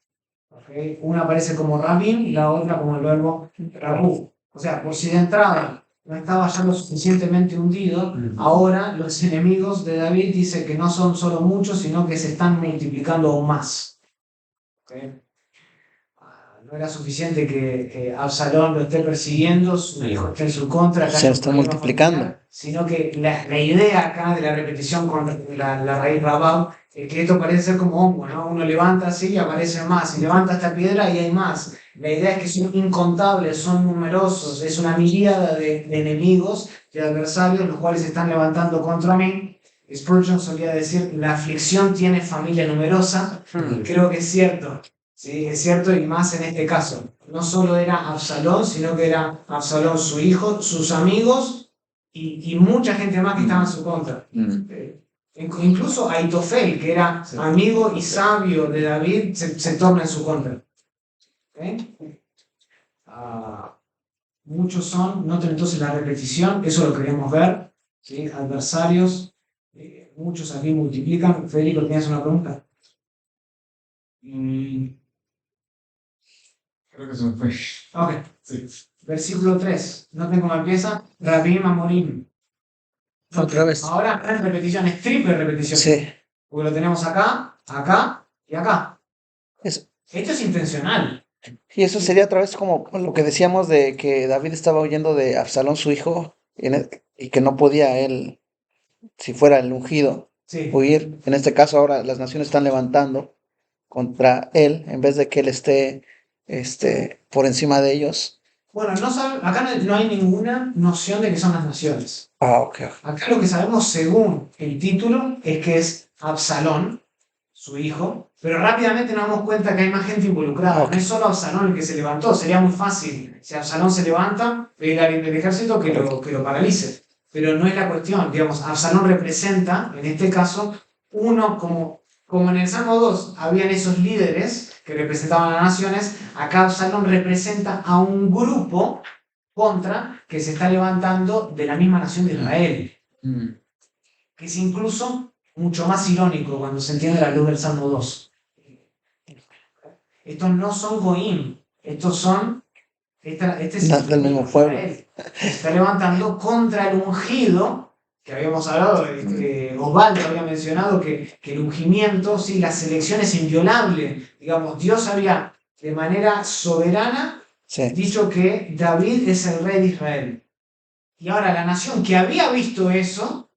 ¿Okay? Una aparece como rabim y la otra como el verbo rabu. O sea, por si de entrada no estaba ya lo suficientemente hundido, ahora los enemigos de David dicen que no son solo muchos, sino que se están multiplicando aún más. ¿Okay? no era suficiente que Absalón lo esté persiguiendo, su hijo esté en su contra, que Se haya un está problema multiplicando. familiar, sino que la idea acá de la repetición con la raíz rabab es que esto parece ser como hongo, ¿no? Uno levanta así y aparece más, y levanta esta piedra y hay más. La idea es que son incontables, son numerosos, es una miríada de enemigos, de adversarios, los cuales se están levantando contra mí. Spurgeon solía decir, la aflicción tiene familia numerosa, y creo que es cierto. Sí, es cierto, y más en este caso. No solo era Absalón, sino que era Absalón, su hijo, sus amigos y mucha gente más que estaba en su contra. Incluso Aitofel, que era amigo y sabio de David, se torna en su contra. Muchos son, noten entonces la repetición, eso lo queremos ver. ¿Sí? Adversarios, muchos aquí multiplican. Federico, ¿tienes una pregunta? Creo que se me fue. Ok. Sí. Versículo 3. Noten cómo empieza. Rabim Amorim. Otra vez. Ahora es repetición, es triple repetición. Sí. Porque lo tenemos acá, acá y acá. Eso. Esto es intencional. Y eso sería otra vez como lo que decíamos de que David estaba huyendo de Absalón, su hijo, y que no podía él, si fuera el ungido, Sí. huir. En este caso ahora las naciones están levantando contra él, en vez de que él esté por encima de ellos. Bueno, acá no hay ninguna noción de que son las naciones. Ok. Acá lo que sabemos según el título es que es Absalón, su hijo, pero rápidamente nos damos cuenta que hay más gente involucrada. Ok. No es solo Absalón el que se levantó, sería muy fácil. Si Absalón se levanta, pedir a alguien del ejército que lo paralice. Pero no es la cuestión. Digamos, Absalón representa, en este caso, uno como en el Salmo 2 habían esos líderes que representaban a las naciones, acá Absalón representa a un grupo contra que se está levantando de la misma nación de Israel. Que es incluso mucho más irónico cuando se entiende la luz del Salmo 2. Estos no son Goim, estos son este es Del mismo pueblo. Israel. Se está levantando contra el ungido, que habíamos hablado, Osvaldo había mencionado que el ungimiento, sí, la selección es inviolable. Digamos, Dios había de manera soberana dicho que David es el rey de Israel. Y ahora la nación que había visto eso,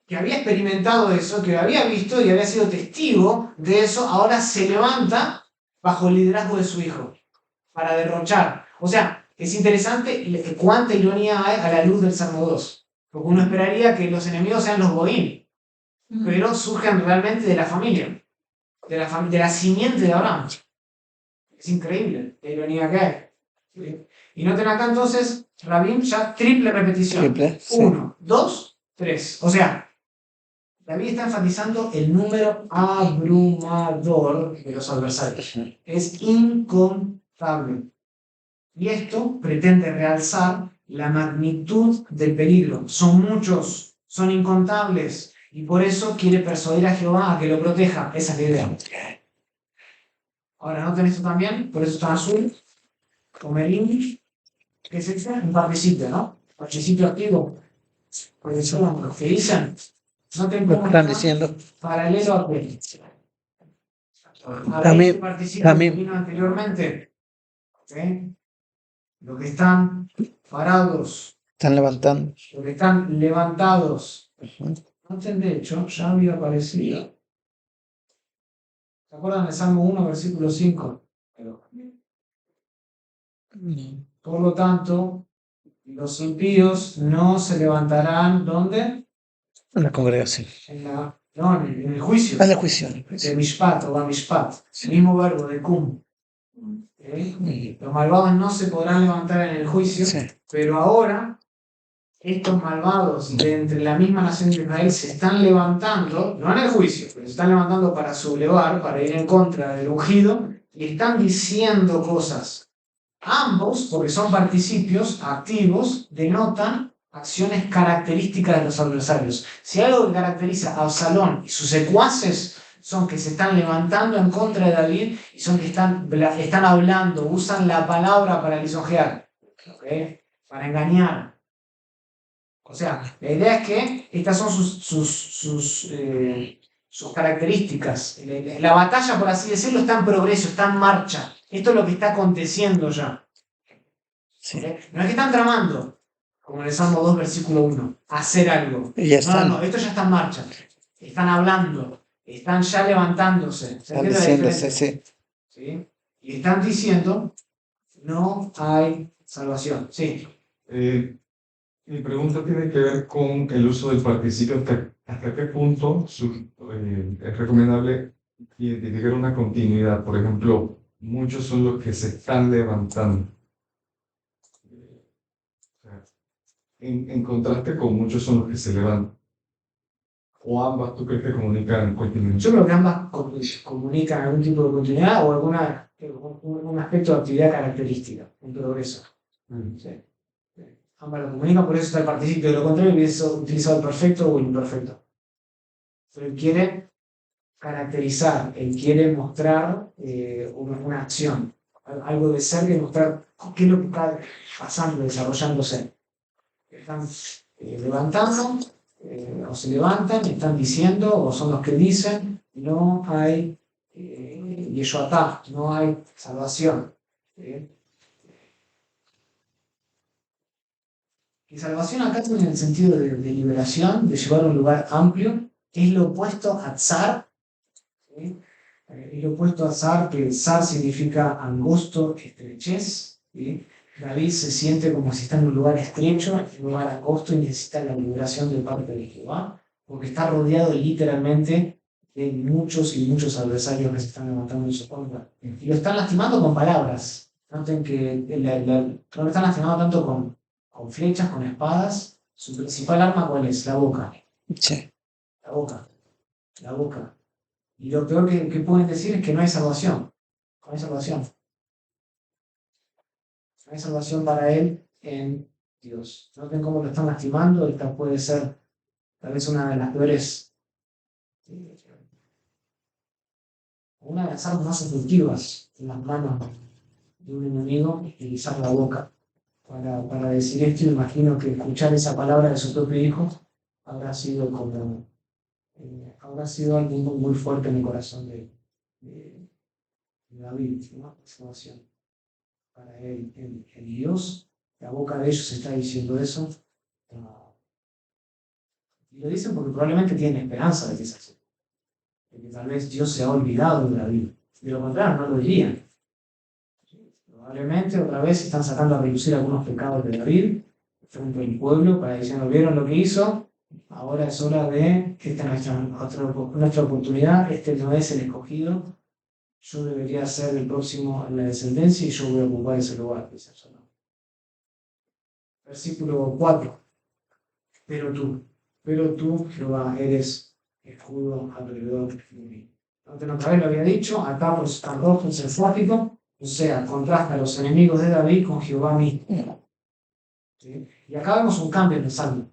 que había experimentado eso, que había visto y había sido testigo de eso, ahora se levanta bajo el liderazgo de su hijo para derrochar. O sea, es interesante cuánta ironía hay a la luz del Salmo 2. Porque uno esperaría que los enemigos sean los Goim, pero surgen realmente de la familia, de la simiente de Abraham. Es increíble la ironía que hay. ¿Sí? Y noten acá entonces, Rabim ya triple repetición. Triple, sí. 1, 2, 3. O sea, David está enfatizando el número abrumador de los adversarios. Es incontable. Y esto pretende realzar la magnitud del peligro. Son muchos, son incontables. Y por eso quiere persuadir a Jehová a que lo proteja. Esa es la idea. Ahora, noten esto también, por eso está en azul. Comerín, que es un participio, ¿no? Participio activo. Por eso lo que dicen. Noten cómo Están está diciendo. paralelo a aquel. También, este participio que vino anteriormente. ¿Okay? Los que están parados, Están levantando. los que están levantados. Noten, de hecho, ya había aparecido. ¿Se acuerdan del Salmo 1, versículo 5? Por lo tanto, los impíos no se levantarán, ¿dónde? En la congregación. No, en el juicio. En el juicio. De Mishpat o Mishpat. El mismo verbo de Kum. Los malvados no se podrán levantar en el juicio, pero ahora estos malvados de entre la misma nación de Israel se están levantando, no en el juicio, pero se están levantando para sublevar, para ir en contra del ungido, y están diciendo cosas. Ambos, porque son participios activos, denotan acciones características de los adversarios. Si algo que caracteriza a Absalón y sus secuaces son que se están levantando en contra de David y son que están hablando, usan la palabra para lisonjear, ¿okay? Para engañar. O sea, la idea es que estas son sus características. La batalla, por así decirlo, está en progreso, está en marcha. Esto es lo que está aconteciendo ya. Sí. ¿Ok? No es que están tramando, como en el Salmo 2, versículo 1, hacer algo. Y ya No, están. no, esto ya está en marcha. Están hablando, están ya levantándose. ¿Se Están entiende la diciéndose, diferencia? sí. ¿Sí? Y están diciendo, no hay salvación. Sí. Mi pregunta tiene que ver con el uso del participio. ¿Hasta qué punto es recomendable identificar una continuidad? Por ejemplo, muchos son los que se están levantando. O sea, en contraste con muchos son los que se levantan. ¿O ambas tú crees que comunican continuidad? Yo creo que ambas comunican algún tipo de continuidad o un aspecto de actividad característica, un progreso. Sí. Ambas lo comunican, por eso está el participio. De lo contrario, hubiese utilizado el perfecto o el imperfecto. Pero él quiere caracterizar, él quiere mostrar una acción, algo de ser, que mostrar qué es lo que está pasando, desarrollándose. Están levantando, o se levantan, están diciendo, o son los que dicen, no hay Yeshuatá, no hay salvación. Y salvación acá tiene el sentido de liberación, de llevar a un lugar amplio, es lo opuesto a tzar, ¿sí? Es lo opuesto a zar, que zar significa angosto, estrechez, ¿sí? David se siente como si está en un lugar estrecho, en un lugar angosto, y necesita la liberación de parte de Jehová, porque está rodeado literalmente de muchos y muchos adversarios que se están levantando en su contra. Y lo están lastimando con palabras. Noten que no lo están lastimando tanto con flechas, con espadas. Su principal arma, ¿cuál es? La boca. Sí. La boca. La boca. Y lo peor que pueden decir es que no hay salvación. No hay salvación. No hay salvación para él en Dios. Noten cómo lo están lastimando. Esta puede ser tal vez una de las peores, una de las armas más efectivas en las manos de un enemigo, utilizar la boca para decir esto. Imagino que escuchar esa palabra de su propio hijo habrá sido habrá sido algo muy fuerte en el corazón de David, ¿no? Salvación para él, en Dios. La boca de ellos está diciendo eso. Y lo dicen porque probablemente tienen esperanza de que es así. De que tal vez Dios se ha olvidado de David. De lo contrario, no lo dirían. Probablemente otra vez están sacando a relucir algunos pecados de David frente al pueblo para diciendo, ¿vieron lo que hizo? Ahora es hora de, esta es nuestra oportunidad, este no es el escogido, yo debería ser el próximo en la descendencia y yo voy a ocupar ese lugar, dice el Señor. Versículo 4. Pero tú, Jehová, eres escudo alrededor de mí. Otra vez lo había dicho, acá por estar rojo es enfático, o sea, contrasta a los enemigos de David con Jehová mismo. ¿Sí? Y acá vemos un cambio en el Salmo,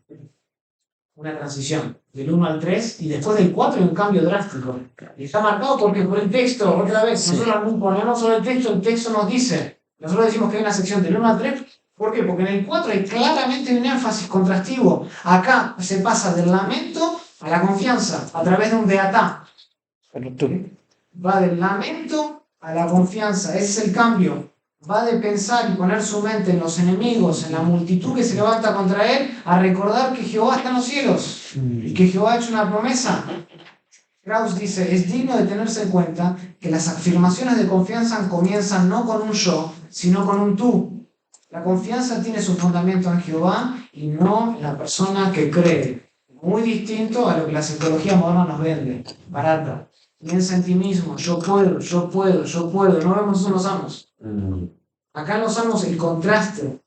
una transición del 1 al 3, y después del 4 hay un cambio drástico. Y está marcado porque por el texto, otra vez, nosotros no ponemos solo el texto nos dice, nosotros decimos que hay una sección del 1 al 3, ¿por qué? Porque en el 4 hay claramente un énfasis contrastivo. Acá se pasa del lamento a la confianza, a través de un beatá. Va del lamento a la confianza, ese es el cambio. Va de pensar y poner su mente en los enemigos, en la multitud que se levanta contra él, a recordar que Jehová está en los cielos y que Jehová ha hecho una promesa. Krauss dice, es digno de tenerse en cuenta que las afirmaciones de confianza comienzan no con un yo, sino con un tú. La confianza tiene su fundamento en Jehová y no en la persona que cree. Muy distinto a lo que la psicología moderna nos vende, barata. Piensa en ti mismo, yo puedo, yo puedo, yo puedo. No vemos eso en los salmos. Acá en los salmos el contraste,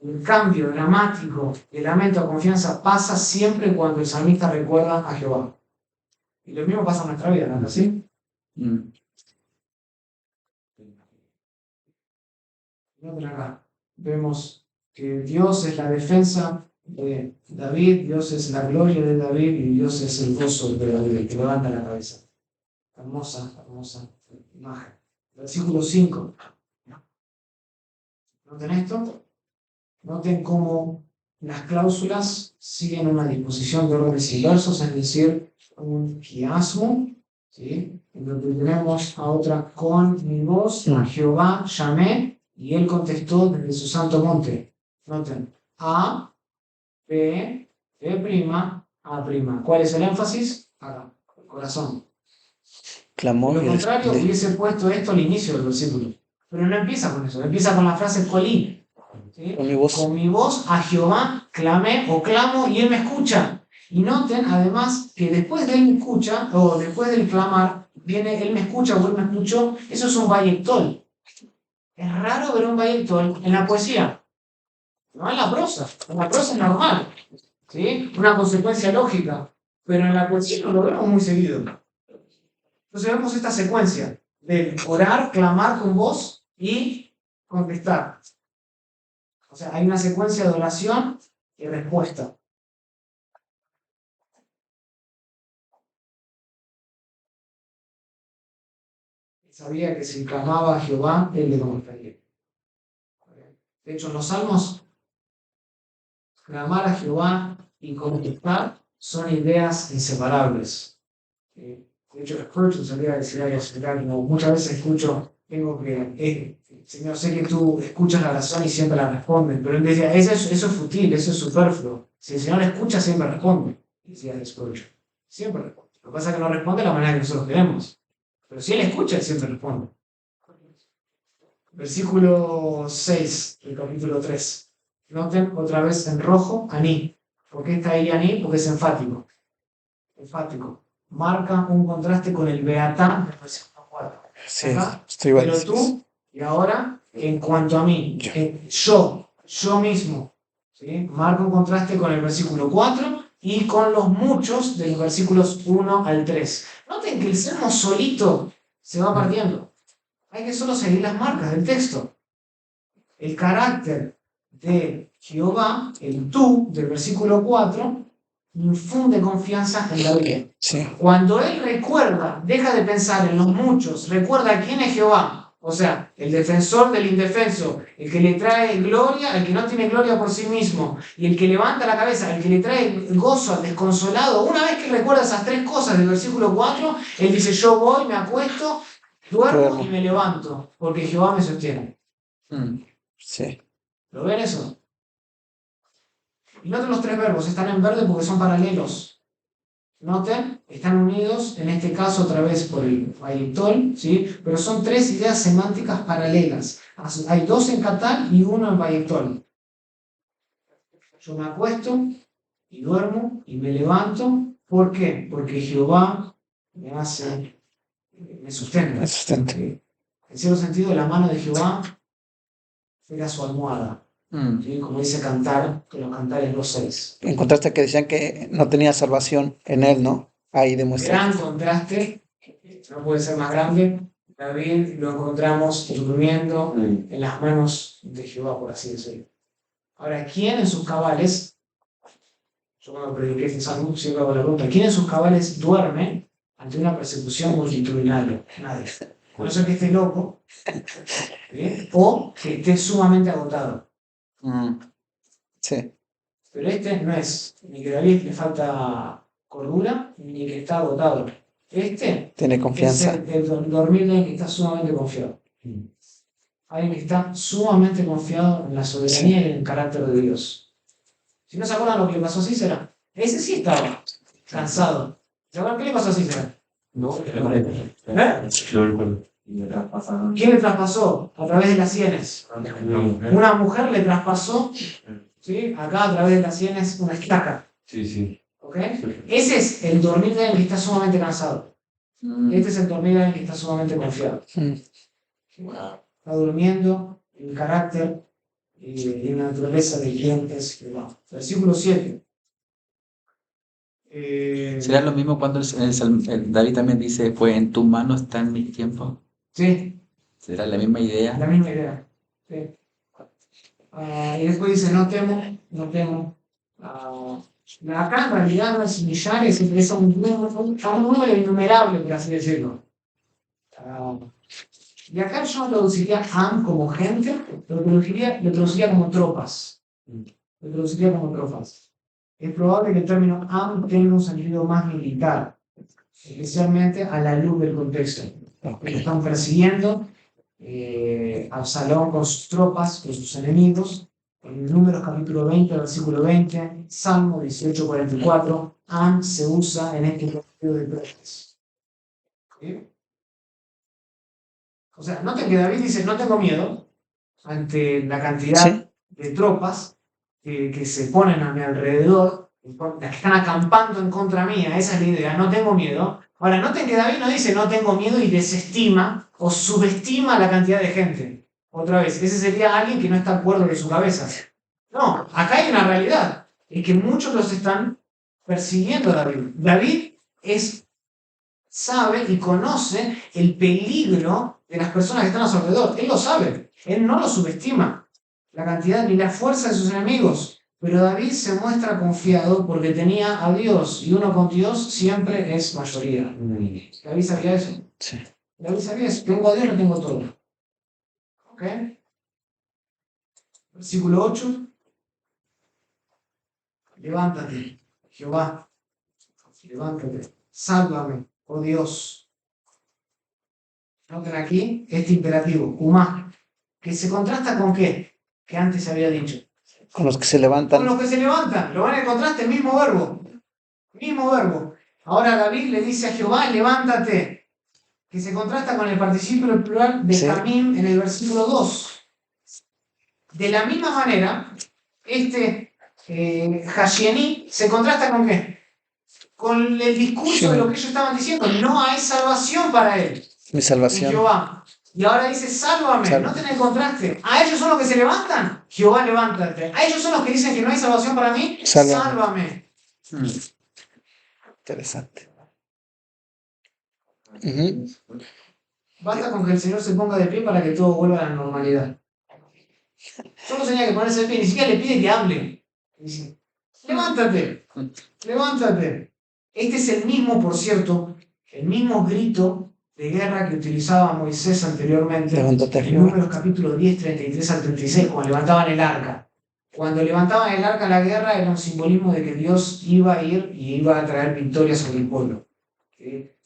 el cambio dramático de lamento a confianza pasa siempre cuando el salmista recuerda a Jehová. Y lo mismo pasa en nuestra vida, ¿no es así? Acá vemos que Dios es la defensa de David, Dios es la gloria de David y Dios es el gozo de David, el que levanta la cabeza. Hermosa, hermosa imagen. Versículo 5. ¿Noten esto? Noten cómo las cláusulas siguen una disposición de órdenes inversos, es decir, un quiasmo, ¿sí? en donde tenemos a otra, con mi voz a Jehová llamé, y él contestó desde su santo monte. Noten, A, B, B', A'. ¿Cuál es el énfasis? Acá, el corazón. Clamó De y lo contrario, respondió. hubiese puesto esto al inicio del versículo. Pero no empieza con eso, empieza con la frase colín. ¿Sí? Con mi voz. Con mi voz a Jehová clamé o clamo y él me escucha. Y noten además que después de él me escucha, o después del clamar, viene él me escucha o él me escuchó. Eso es un vayectol. Es raro ver un vayectol en la poesía, no en la prosa. En la prosa es normal, ¿sí? Una consecuencia lógica. Pero en la poesía no lo vemos muy seguido. Entonces vemos esta secuencia de orar, clamar con voz y contestar. O sea, hay una secuencia de oración y respuesta. Sabía que si clamaba a Jehová, él le contestaría. De hecho, en los salmos, clamar a Jehová y contestar son ideas inseparables. De hecho, Spurgeon solía decir algo similar, como muchas veces escucho, Señor, sé que tú escuchas la oración y siempre la respondes, pero él decía, eso es fútil, eso es superfluo. Si el Señor escucha, siempre responde. Decía Spurgeon, siempre responde. Lo que pasa es que no responde de la manera que nosotros queremos. Pero si él escucha, él siempre responde. Versículo 6 del capítulo 3. Noten otra vez en rojo, aní. ¿Por qué está ahí aní? Porque es enfático. Enfático. Marca un contraste con el beatá del versículo 4. Sí, Acá, estoy igual. pero tú, y ahora, en cuanto a mí, yo mismo, ¿sí? Marca un contraste con el versículo 4 y con los muchos de los versículos 1 al 3. Noten que el salmo solito se va partiendo. Hay que solo seguir las marcas del texto. El carácter de Jehová, el tú del versículo 4, infunde confianza en David. Sí. Cuando él recuerda, deja de pensar en los muchos, recuerda quién es Jehová, o sea, el defensor del indefenso, el que le trae gloria, el que no tiene gloria por sí mismo, y el que levanta la cabeza, el que le trae gozo al desconsolado. Una vez que recuerda esas tres cosas del versículo 4, él dice, yo voy, me acuesto, duermo y me levanto, porque Jehová me sostiene. Sí. ¿Lo ven eso? Y noten los tres verbos, están en verde porque son paralelos. Noten, están unidos, en este caso otra vez por el vayectol, ¿sí? Pero son tres ideas semánticas paralelas. Hay dos en katal y uno en vayectol. Yo me acuesto y duermo y me levanto. ¿Por qué? Porque Jehová me sustenta. Me sustenta. En cierto sentido, la mano de Jehová era su almohada. ¿Sí? Como dice Cantar, que los Cantares 2:6. En contraste que decían que no tenía salvación en él, ¿no? Ahí demuestra. Gran contraste, no puede ser más grande. David lo encontramos durmiendo en las manos de Jehová, por así decirlo. Ahora, ¿quién en sus cabales, yo cuando prediqué este salmo siempre hago la pregunta, ¿quién en sus cabales duerme ante una persecución multitudinaria? Nadie. Por eso es que esté loco, ¿sí? O que esté sumamente agotado. Sí. Pero este no es ni que a David le falta cordura, ni que está agotado. Este Tiene confianza. es el dormir de alguien que está sumamente confiado. Alguien que está sumamente confiado en la soberanía y en el carácter de Dios. Si no se acuerdan lo que le pasó a Cícera, ese sí estaba cansado. ¿Se acuerdan qué le pasó a Cícera? No, ¿Quién le traspasó? A través de las sienes. Una mujer le traspasó, ¿sí? Acá a través de las sienes una estaca. Sí. ¿Ok? Ese es el dormir de alguien que está sumamente cansado. Este es el dormir de alguien que está sumamente confiado. Está durmiendo en el carácter y en la naturaleza de quien es Jehová. Versículo 7. ¿Será lo mismo cuando el David también dice, pues en tu mano están mis tiempos? Sí, ¿Será la misma idea? la misma idea. Sí. Y después dice, no temo. Acá en realidad no es millar, es un número innumerable, por así decirlo. Y acá yo no traduciría am como lo traduciría como tropas. Lo traduciría como tropas. Es probable que el término am tenga un sentido más militar. especialmente a la luz del contexto. Ok. Están persiguiendo a Absalón con sus tropas, con sus enemigos. En Números capítulo 20, versículo 20, Salmo 18:44, se usa en este periodo de tropas. ¿Sí? O sea, noten que David dice, no tengo miedo ante la cantidad Sí. de tropas que se ponen a mi alrededor, las que están acampando en contra mía, esa es la idea, no tengo miedo. Ahora, noten que David no dice no tengo miedo y desestima o subestima la cantidad de gente. Otra vez, ese sería alguien que no está acuerdo de su cabeza. No, acá hay una realidad, es que muchos los están persiguiendo a David. David sabe y conoce el peligro de las personas que están a su alrededor. Él lo sabe, él no lo subestima, la cantidad ni la fuerza de sus enemigos. Pero David se muestra confiado porque tenía a Dios y uno con Dios siempre es mayoría. David sabía eso. Sí. David sabía eso. Tengo a Dios, lo tengo todo. ¿Ok? Versículo 8. Levántate, Jehová. Levántate. Sálvame, oh Dios. Noten aquí este imperativo, humá, que se contrasta con qué, que antes se había dicho. Con los que se Con levantan. los que se levantan, lo van a encontrar el mismo verbo. Mismo verbo. Ahora David le dice a Jehová, levántate, que se contrasta con el participio plural de Sí. Camim en el versículo 2. De la misma manera, este Hashiení se contrasta con qué? Con el discurso de lo que ellos estaban diciendo. No hay salvación para él. Mi En salvación. Jehová. Y ahora dice, sálvame, Sálvame. no tenés contraste. A ellos son los que se levantan. Jehová, levántate. A ellos son los que dicen que no hay salvación para mí. Sálvame. Sálvame. Interesante. Ujú. Basta con que el Señor se ponga de pie para que todo vuelva a la normalidad. Solo tenía que ponerse de pie, ni siquiera le pide que hable. Dice, levántate, levántate. Este es el mismo, por cierto, el mismo grito de guerra que utilizaba Moisés anteriormente. Levántate, En Jehová. Números capítulo 10, 33 al 36, cuando levantaban el arca. Cuando levantaban el arca a la guerra era un simbolismo de que Dios iba a ir y iba a traer victoria sobre el pueblo.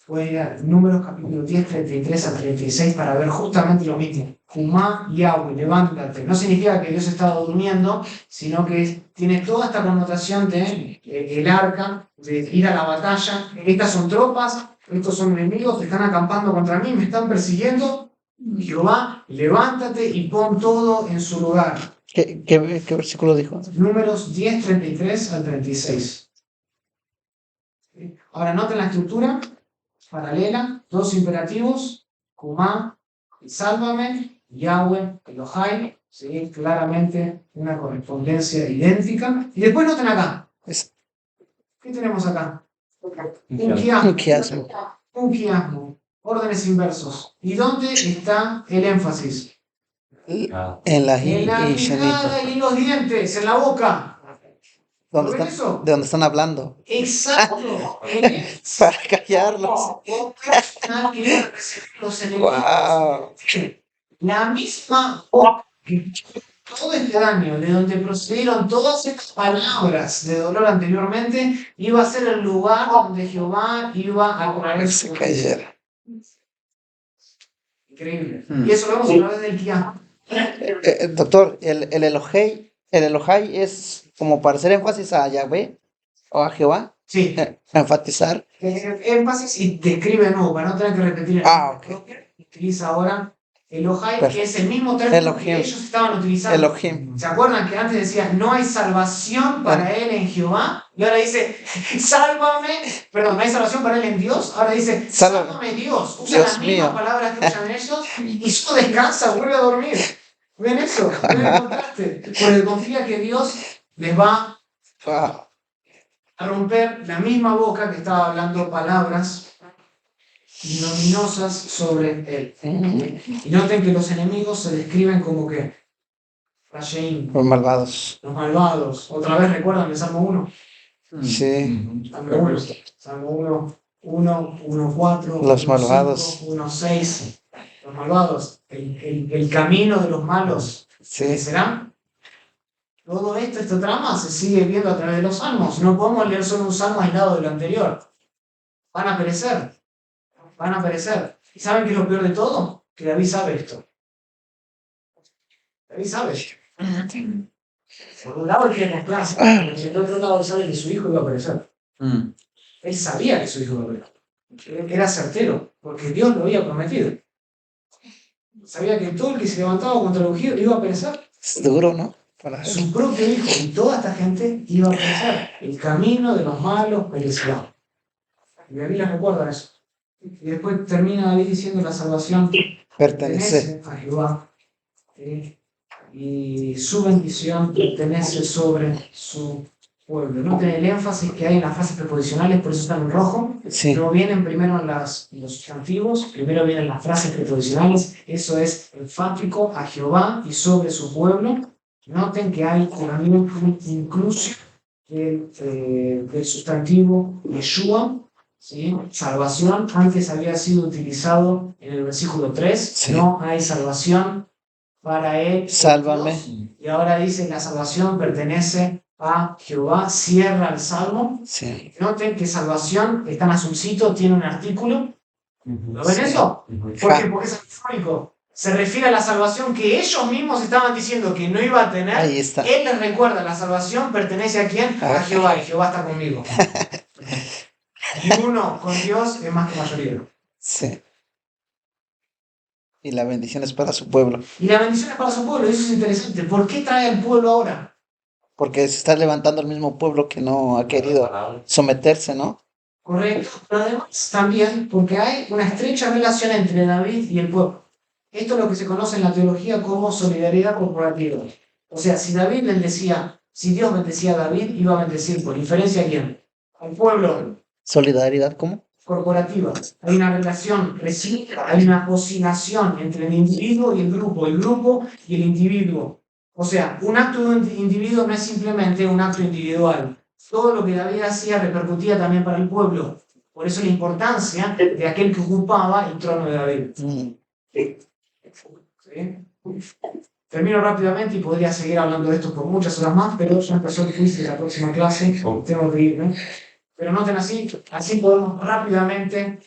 Pueden ir a Números capítulo 10, 33 al 36 para ver justamente lo mismo. Jumá, Yahweh, levántate. No significa que Dios estaba durmiendo, sino que tiene toda esta connotación de el arca, de ir a la batalla. Estas son tropas, estos son enemigos que están acampando contra mí, me están persiguiendo. Jehová, levántate y pon todo en su lugar. ¿Qué versículo dijo? Números 10, 33 al 36. Ahora noten la estructura paralela, dos imperativos, Kumá y sálvame, Yahweh, Elohai, ¿sí? Claramente una correspondencia idéntica. Y después noten acá, Es ¿qué tenemos acá? Un un quiasmo. quiasmo. Un quiasmo. Órdenes inversos. ¿Y dónde está el énfasis? En la En la Ji y Shenit. quijada y en los dientes, en la boca. ¿Dónde ¿Lo ven están, eso? de donde están hablando? Exacto. Para callarlos. Los enemigos. Wow. La misma boca que todo este daño, de donde procedieron todas estas palabras de dolor anteriormente, iba a ser el lugar donde Jehová iba a traer Se su cayera. Increíble. Y eso lo vemos a través del quiasmo. Doctor, el Elohai es como para hacer énfasis a Yahweh o a Jehová. Sí. Enfatizar. Énfasis y describe de nuevo, para no tener que repetir el Ok. utiliza ahora Elohai, Perfecto. que es el mismo término Elohim. que ellos estaban utilizando. Elohim. ¿Se acuerdan que antes decía no hay salvación para él en Jehová? Y ahora dice sálvame, perdón, no hay salvación para él en Dios. Ahora dice Sálvame. sálvame Dios. Usa Dios las mismas mío. palabras que usan ellos y solo descansa, vuelve a dormir. ¿Ven eso? ¿Ven el contraste? Porque confía que Dios les va Wow. a romper la misma boca que estaba hablando palabras ignominiosas sobre él. Y noten que los enemigos se describen como que Rasheim, Los malvados. los malvados. Otra vez recuerdan el Salmo 1. Sí. Salmo 1, Salmo 1, 1, 1, 4. Los malvados. 1, 6. Los malvados. El camino de los malos. Sí. ¿Será? Todo esto, esta trama se sigue viendo a través de los salmos. No podemos leer solo un salmo aislado de lo anterior. van a perecer. Van a perecer. ¿Y saben qué es lo peor de todo? Que David sabe esto. David sabe esto. Por un lado él tiene clase, pero por otro lado él sabe que su hijo iba a perecer. Él sabía que su hijo iba a perecer. Él era certero, porque Dios lo había prometido. Sabía que todo el que se levantaba contra el ungido iba a perecer. Es duro, ¿no? Para él. Su propio hijo y toda esta gente iba a perecer. El camino de los malos perecerá. Y David les recuerda eso. Y después termina David diciendo la salvación Pertenece. pertenece a Jehová. Y su bendición pertenece sobre su pueblo. Noten el énfasis que hay en las frases preposicionales, por eso están en rojo. Sí. No vienen primero en los sustantivos, primero vienen las frases preposicionales. Eso es enfático a Jehová y sobre su pueblo. Noten que hay también incluso del sustantivo Yeshua, ¿sí? Salvación. Antes había sido utilizado en el versículo 3. Sí. No hay salvación para él. Sálvame. Y ahora dice la salvación pertenece a Jehová. Cierra el salmo. Sí. Noten que salvación está en azuncito, tiene un artículo. ¿Lo ven Sí. eso? ¿Por qué? Porque es alfabético. Se refiere a la salvación que ellos mismos estaban diciendo que no iba a tener. Ahí está. Él les recuerda, la salvación pertenece a quién? A Jehová, y Jehová está conmigo. Y uno con Dios es más que mayoría. Sí. Y la bendición es para su pueblo. Y la bendición es para su pueblo, y eso es interesante. ¿Por qué trae el pueblo ahora? Porque se está levantando el mismo pueblo que no ha querido someterse, ¿no? Correcto, pero además también porque hay una estrecha relación entre David y el pueblo. Esto es lo que se conoce en la teología como solidaridad corporativa. O sea, si David bendecía, si Dios bendecía a David, iba a bendecir por inferencia a quién? Al pueblo. Solidaridad, ¿cómo? Corporativa. Hay una relación recíproca, hay una oscilación entre el individuo y el grupo y el individuo. O sea, un acto de un individuo no es simplemente un acto individual. Todo lo que David hacía repercutía también para el pueblo. Por eso la importancia de aquel que ocupaba el trono de David. ¿Sí? Termino rápidamente y podría seguir hablando de esto por muchas horas más, pero ya empezó el quiz de la próxima clase, tengo que ir, ¿no? Pero noten así podemos rápidamente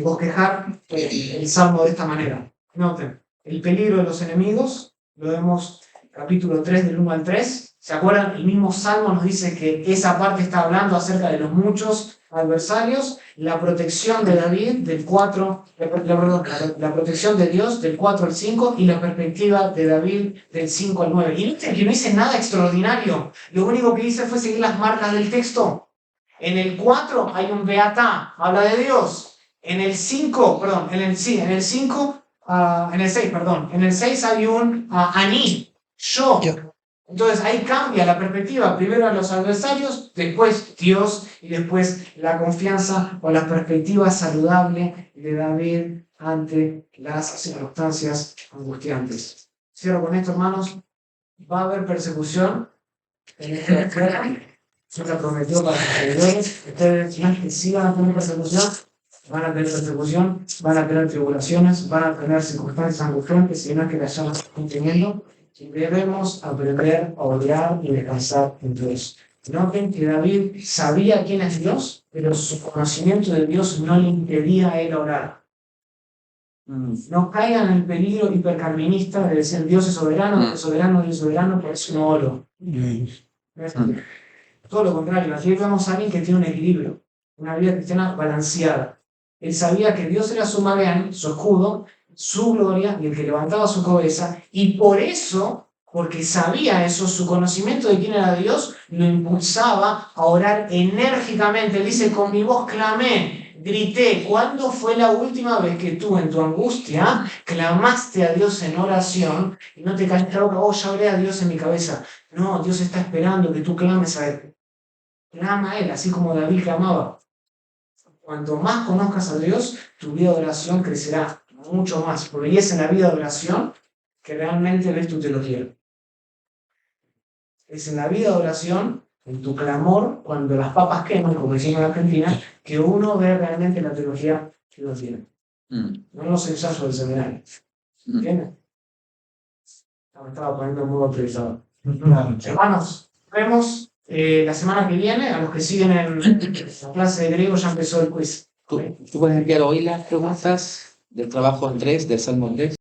bosquejar el salmo de esta manera. Noten, el peligro de los enemigos, lo vemos capítulo 3 del 1 al 3. ¿Se acuerdan? El mismo salmo nos dice que esa parte está hablando acerca de los muchos adversarios, la protección de David del 4, la protección de Dios del 4 al 5 y la perspectiva de David del 5 al 9. Y noten que no hice nada extraordinario, lo único que hice fue seguir las marcas del texto. En el 4 hay un beatá, habla de Dios. En el 5, perdón, en el 6 hay un aní, yo. Entonces ahí cambia la perspectiva, primero a los adversarios, después Dios y después la confianza o la perspectiva saludable de David ante las circunstancias angustiantes. Cierro con esto, hermanos. Va a haber persecución en esta tierra. Se la prometió para sus seguidores. Ustedes no es que sí van a tener persecución, van a tener persecución, van a tener tribulaciones, van a tener circunstancias angustiantes, y no es que las llamas estén teniendo. Y debemos aprender a orar y descansar en Dios. Noten que David sabía quién es Dios, pero su conocimiento de Dios no le impedía a él orar. No caigan en el peligro hipercarminista de decir Dios es soberano, Dios es soberano, por eso no oro. Todo lo contrario, aquí vemos a alguien que tiene un equilibrio, una vida cristiana balanceada. Él sabía que Dios era su magán, su escudo, su gloria y el que levantaba su cabeza, y por eso, porque sabía eso, su conocimiento de quién era Dios lo impulsaba a orar enérgicamente. Él dice, con mi voz clamé, grité. ¿Cuándo fue la última vez que tú en tu angustia clamaste a Dios en oración y no te callaste la boca? Oh, ya oré a Dios en mi cabeza. No, Dios está esperando que tú clames a Él. Clama a Él, así como David clamaba. Cuanto más conozcas a Dios, tu vida de oración crecerá mucho más, porque es en la vida de oración que realmente ves tu teología. Es en la vida de oración, en tu clamor, cuando las papas queman, como decimos en Argentina, que uno ve realmente la teología que uno tiene. No en los ensayos del seminario. ¿Entiendes? Me estaba poniendo en modo autorizado. Hermanos, vemos la semana que viene, a los que siguen en la clase de griego ya empezó el quiz. Tú puedes enviar hoy las preguntas del trabajo 3, del Salmo 3.